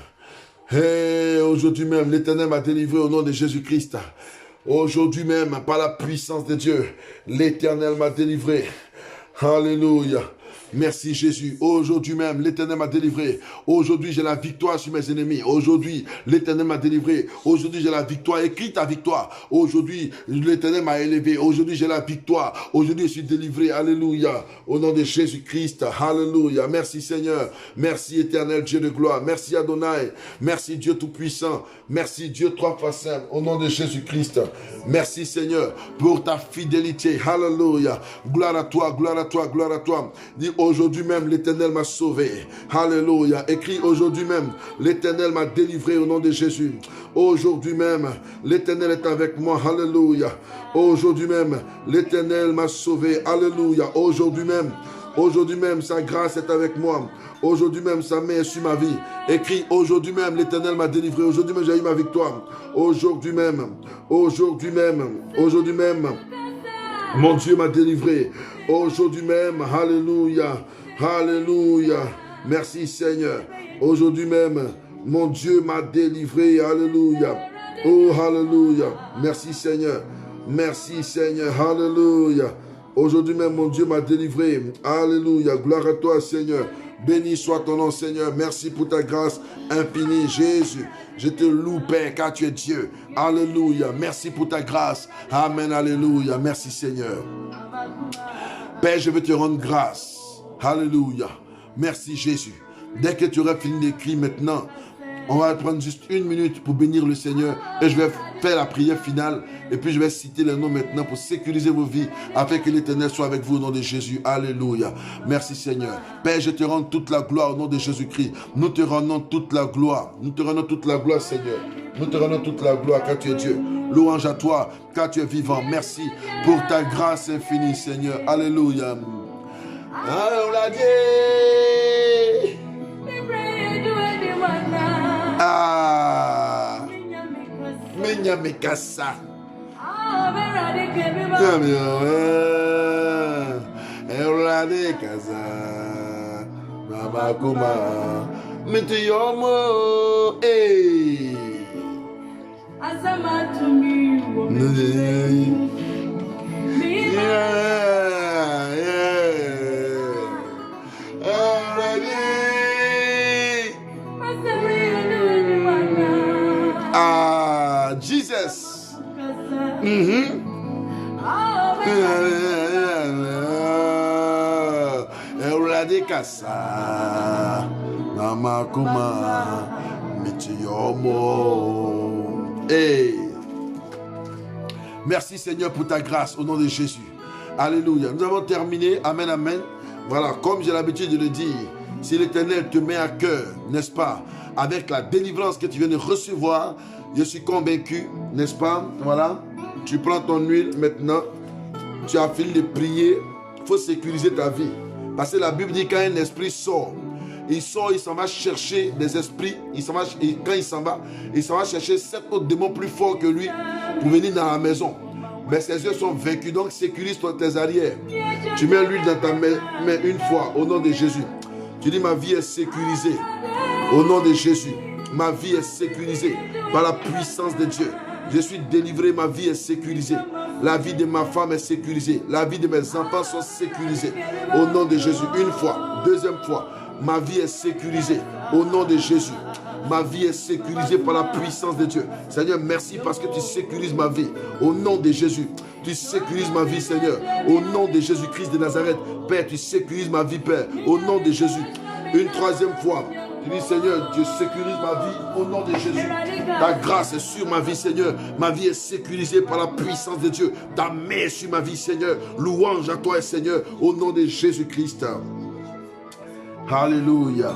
Et aujourd'hui même, l'Éternel m'a délivré au nom de Jésus-Christ. Aujourd'hui même, par la puissance de Dieu, l'Éternel m'a délivré. Alléluia. Merci Jésus. Aujourd'hui même, l'Éternel m'a délivré. Aujourd'hui, j'ai la victoire sur mes ennemis. Aujourd'hui, l'Éternel m'a délivré. Aujourd'hui, j'ai la victoire. Écris ta victoire. Aujourd'hui, l'Éternel m'a élevé. Aujourd'hui, j'ai la victoire. Aujourd'hui, je suis délivré. Alléluia. Au nom de Jésus-Christ. Alléluia. Merci Seigneur. Merci Éternel Dieu de gloire. Merci Adonai. Merci Dieu Tout-Puissant. Merci Dieu trois fois saint. Au nom de Jésus-Christ. Merci Seigneur pour ta fidélité. Alléluia. Gloire à toi, gloire à toi, gloire à toi. Dis aujourd'hui même, l'Éternel m'a sauvé. Alléluia. Écris aujourd'hui même, l'Éternel m'a délivré au nom de Jésus. Aujourd'hui même, l'Éternel est avec moi. Alléluia. Aujourd'hui même, l'Éternel m'a sauvé. Alléluia. Aujourd'hui même, sa grâce est avec moi. Aujourd'hui même, sa main est sur ma vie. Écris, aujourd'hui même, l'Éternel m'a délivré. Aujourd'hui même, j'ai eu ma victoire. Aujourd'hui même, mon Dieu m'a délivré. Aujourd'hui même, alléluia, alléluia. Merci Seigneur. Aujourd'hui même, mon Dieu m'a délivré. Alléluia. Oh, alléluia. Merci Seigneur. Merci Seigneur. Alléluia. Aujourd'hui même, mon Dieu m'a délivré. Alléluia. Gloire à toi Seigneur. Béni soit ton nom Seigneur. Merci pour ta grâce infinie Jésus. Je te loue Père car tu es Dieu. Alléluia. Merci pour ta grâce. Amen. Alléluia. Merci Seigneur. Père, je veux te rendre grâce. Alléluia. Merci Jésus. Dès que tu auras fini d'écrire maintenant, on va prendre juste une minute pour bénir le Seigneur et je vais faire la prière finale et puis je vais citer les noms maintenant pour sécuriser vos vies afin que l'Éternel soit avec vous au nom de Jésus. Alléluia. Merci Seigneur. Père, je te rends toute la gloire au nom de Jésus-Christ. Nous te rendons toute la gloire. Nous te rendons toute la gloire Seigneur. Nous te rendons toute la gloire car tu es Dieu. Louange à toi car tu es vivant. Merci pour ta grâce infinie Seigneur. Alléluia. Ah, Menya Mikasa. Erade Kaza. Mama Kuma. Mitiyomo. Eh. Azama to me. Ah, Jesus. Eradicasa. Mama Kuma. Mitiyomo. Hey. Merci Seigneur pour ta grâce au nom de Jésus. Alléluia. Nous avons terminé. Amen, amen. Voilà, comme j'ai l'habitude de le dire, si l'Éternel te met à cœur, n'est-ce pas, avec la délivrance que tu viens de recevoir, je suis convaincu, n'est-ce pas, voilà, tu prends ton huile maintenant, tu as fini de prier, il faut sécuriser ta vie. Parce que la Bible dit quand un esprit sort, il s'en va chercher des esprits, quand il s'en va chercher 7 autres démons plus forts que lui pour venir dans la maison. Mais ses yeux sont vaincus, donc sécurise tes arrières. Tu mets l'huile dans ta main une fois, au nom de Jésus. Tu dis, ma vie est sécurisée. Au nom de Jésus, ma vie est sécurisée par la puissance de Dieu. Je suis délivré, ma vie est sécurisée. La vie de ma femme est sécurisée. La vie de mes enfants sont sécurisés. Au nom de Jésus, une fois, deuxième fois, ma vie est sécurisée. Au nom de Jésus, ma vie est sécurisée par la puissance de Dieu. Seigneur, merci parce que tu sécurises ma vie. Au nom de Jésus, tu sécurises ma vie, Seigneur. Au nom de Jésus-Christ de Nazareth, Père, tu sécurises ma vie, Père. Au nom de Jésus. Une troisième fois, tu dis, Seigneur, tu sécurises ma vie au nom de Jésus. Ta grâce est sur ma vie, Seigneur. Ma vie est sécurisée par la puissance de Dieu. Ta main est sur ma vie, Seigneur. Louange à toi, Seigneur, au nom de Jésus-Christ. Alléluia.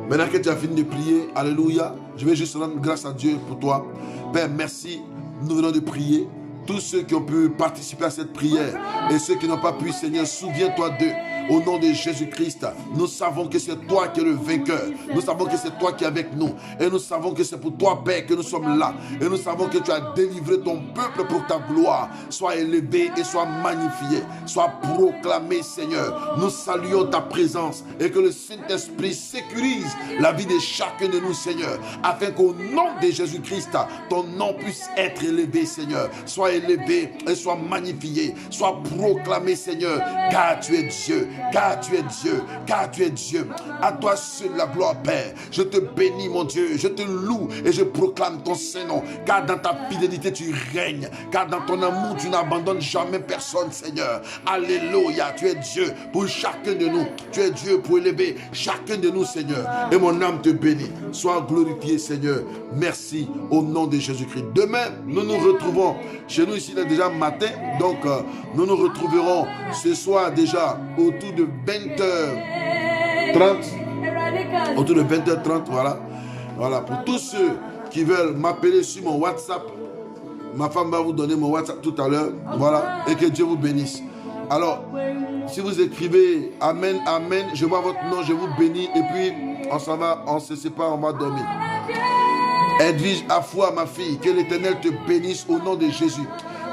Maintenant que tu as fini de prier, alléluia, je vais juste rendre grâce à Dieu pour toi. Père, merci, nous venons de prier. tous ceux qui ont pu participer à cette prière et ceux qui n'ont pas pu, Seigneur, souviens-toi d'eux. Au nom de Jésus-Christ, nous savons que c'est toi qui es le vainqueur. Nous savons que c'est toi qui es avec nous. Et nous savons que c'est pour toi, Père, que nous sommes là. Et nous savons que tu as délivré ton peuple pour ta gloire. Sois élevé et sois magnifié. Sois proclamé, Seigneur. Nous saluons ta présence et que le Saint-Esprit sécurise la vie de chacun de nous, Seigneur, afin qu'au nom de Jésus-Christ, ton nom puisse être élevé, Seigneur. Sois élevé et sois magnifié. Sois proclamé, Seigneur, car tu es Dieu. Car tu es Dieu, car tu es Dieu. À toi seul la gloire, Père. Je te bénis, mon Dieu. Je te loue et je proclame ton Saint-Nom. Car dans ta fidélité, tu règnes. Car dans ton amour, tu n'abandonnes jamais personne, Seigneur. Alléluia. Tu es Dieu pour chacun de nous. Tu es Dieu pour élever chacun de nous, Seigneur. Et mon âme te bénit. Sois glorifié, Seigneur. Merci au nom de Jésus-Christ. Demain, nous nous retrouvons. Chez nous, ici, il est déjà matin. Donc, nous nous retrouverons ce soir déjà autour de 20h30. Autour de 20h30, voilà. Voilà, pour tous ceux qui veulent m'appeler sur mon WhatsApp, ma femme va vous donner mon WhatsApp tout à l'heure. Voilà, et que Dieu vous bénisse. Alors, si vous écrivez Amen, Amen, je vois votre nom, je vous bénis, et puis on s'en va, on se sépare, on va dormir. Edwige Afua, ma fille, que l'Éternel te bénisse au nom de Jésus.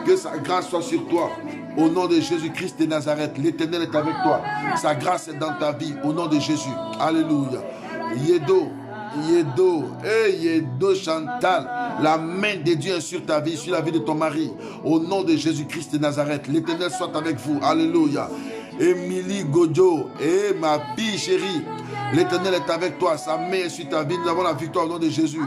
Que sa grâce soit sur toi. Au nom de Jésus-Christ de Nazareth, l'Éternel est avec toi. Sa grâce est dans ta vie. Au nom de Jésus. Alléluia. Yedo Chantal. La main de Dieu est sur ta vie, sur la vie de ton mari. Au nom de Jésus-Christ de Nazareth, l'Éternel soit avec vous. Alléluia. Émilie Gojo, ma fille chérie, l'Éternel est avec toi, sa main est sur ta vie, nous avons la victoire au nom de Jésus.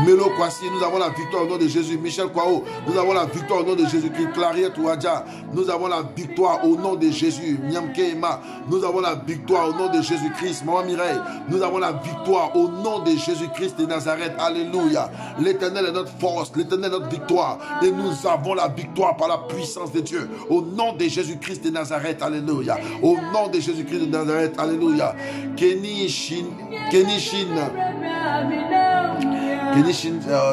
Melo Kwasi, nous avons la victoire au nom de Jésus. Michel Kwao, nous avons la victoire au nom de Jésus-Christ. Clariette Ouadja, nous avons la victoire au nom de Jésus. Nyamke Emma, nous avons la victoire au nom de Jésus-Christ. Maman Mireille, nous avons la victoire au nom de Jésus-Christ de Nazareth. Alléluia. L'Éternel est notre force, l'Éternel est notre victoire. Et nous avons la victoire par la puissance de Dieu. Au nom de Jésus-Christ de Nazareth. Alléluia. Au nom de Jésus-Christ de Nazareth. Alléluia. Kenny Shin,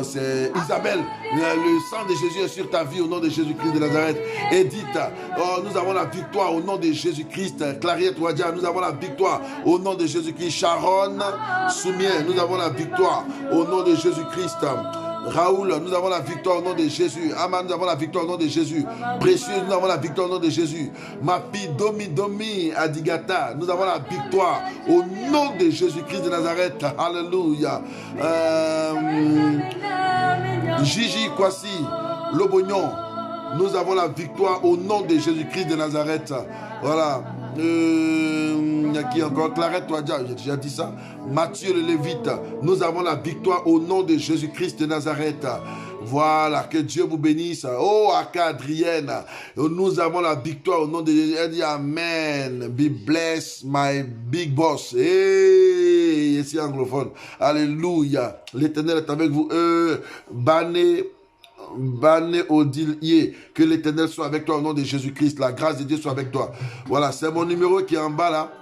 c'est Isabelle. Le sang de Jésus est sur ta vie au nom de Jésus-Christ de Nazareth. Edith, nous avons la victoire au nom de Jésus-Christ. Clariette Ouadja, nous avons la victoire au nom de Jésus-Christ. Sharon Soumien, nous avons la victoire au nom de Jésus-Christ. Raoul, nous avons la victoire au nom de Jésus. Aman, nous avons la victoire au nom de Jésus. Précieux, nous avons la victoire au nom de Jésus. Ma fille Domi Adigata, nous avons la victoire au nom de Jésus-Christ de Nazareth. Alléluia. Gigi Kwasi Lobognon, nous avons la victoire au nom de Jésus-Christ de Nazareth. Voilà. Il y a qui encore? Clarette Ouadja, j'ai déjà dit ça. Mathieu le Lévite, nous avons la victoire au nom de Jésus-Christ de Nazareth. Voilà, que Dieu vous bénisse. Oh, Aka Adrienne, nous avons la victoire au nom de Jésus. Elle dit Amen. Be blessed, my big boss. Hey, ici anglophone. Alléluia. L'Éternel est avec vous. Bané Odile, que l'Éternel soit avec toi au nom de Jésus-Christ. La grâce de Dieu soit avec toi. Voilà, c'est mon numéro qui est en bas là.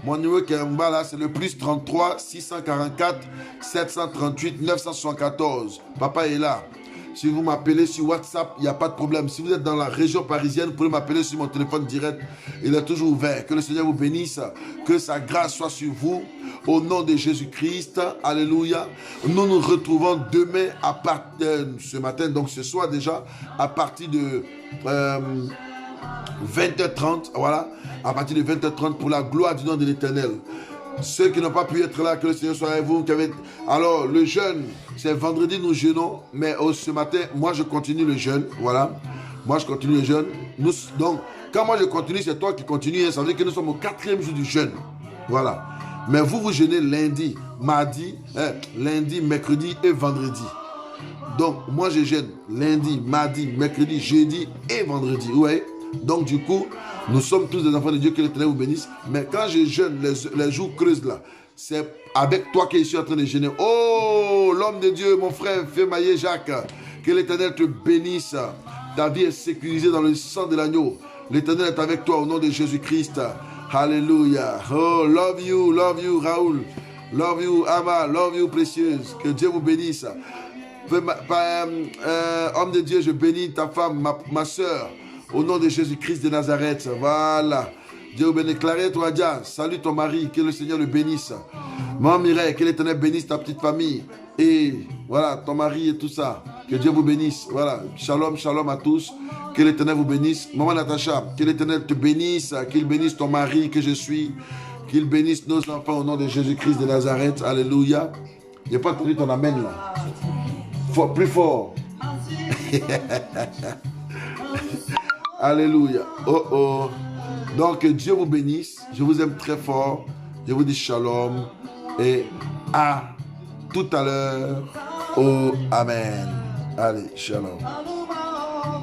Mon numéro qui est en bas là, c'est le plus 33 644 738 974. Papa est là. Si vous m'appelez sur WhatsApp, il n'y a pas de problème. Si vous êtes dans la région parisienne, vous pouvez m'appeler sur mon téléphone direct. Il est toujours ouvert. Que le Seigneur vous bénisse. Que sa grâce soit sur vous. Au nom de Jésus-Christ. Alléluia. Nous nous retrouvons demain à partir ce matin, donc ce soir déjà, à partir de 20h30. Voilà. À partir de 20h30 pour la gloire du nom de l'Éternel. Ceux qui n'ont pas pu être là, que le Seigneur soit avec vous. Alors, le jeûne, c'est vendredi, nous jeûnons. Mais ce matin, moi, je continue le jeûne. Voilà. Moi, je continue le jeûne. Donc, quand moi, je continue, c'est toi qui continues. Ça veut dire que nous sommes au 4e jour du jeûne. Voilà. Mais vous, vous jeûnez lundi, mardi, lundi, mercredi et vendredi. Donc, moi, je jeûne lundi, mardi, mercredi, jeudi et vendredi. Vous voyez? Donc, du coup, nous sommes tous des enfants de Dieu, que l'Éternel vous bénisse. Mais quand je jeûne, les jours creuses là, c'est avec toi que je suis en train de jeûner. Oh, l'homme de Dieu, mon frère Fémaillé Jacques, que l'Éternel te bénisse. Ta vie est sécurisée dans le sang de l'agneau. L'Éternel est avec toi au nom de Jésus-Christ. Alléluia. Oh, love you, Raoul. Love you, Ama. Love you, précieuse. Que Dieu vous bénisse. Homme de Dieu, je bénis ta femme, ma soeur, au nom de Jésus-Christ de Nazareth. Voilà. Dieu vous bénisse. Claret, toi, Dia, salue ton mari, que le Seigneur le bénisse. Maman Mireille, que l'Éternel bénisse ta petite famille. Et voilà, ton mari et tout ça. Que Dieu vous bénisse. Voilà. Shalom, shalom à tous. Que l'Éternel vous bénisse. Maman Natacha, que l'Éternel te bénisse. Qu'il bénisse ton mari que je suis. Qu'il bénisse nos enfants au nom de Jésus-Christ de Nazareth. Alléluia. Il n'y a pas entendu ton amen là. Fort, plus fort. Alléluia. Oh oh. Donc Dieu vous bénisse. Je vous aime très fort. Je vous dis shalom. Et à tout à l'heure. Oh amen. Allez, shalom.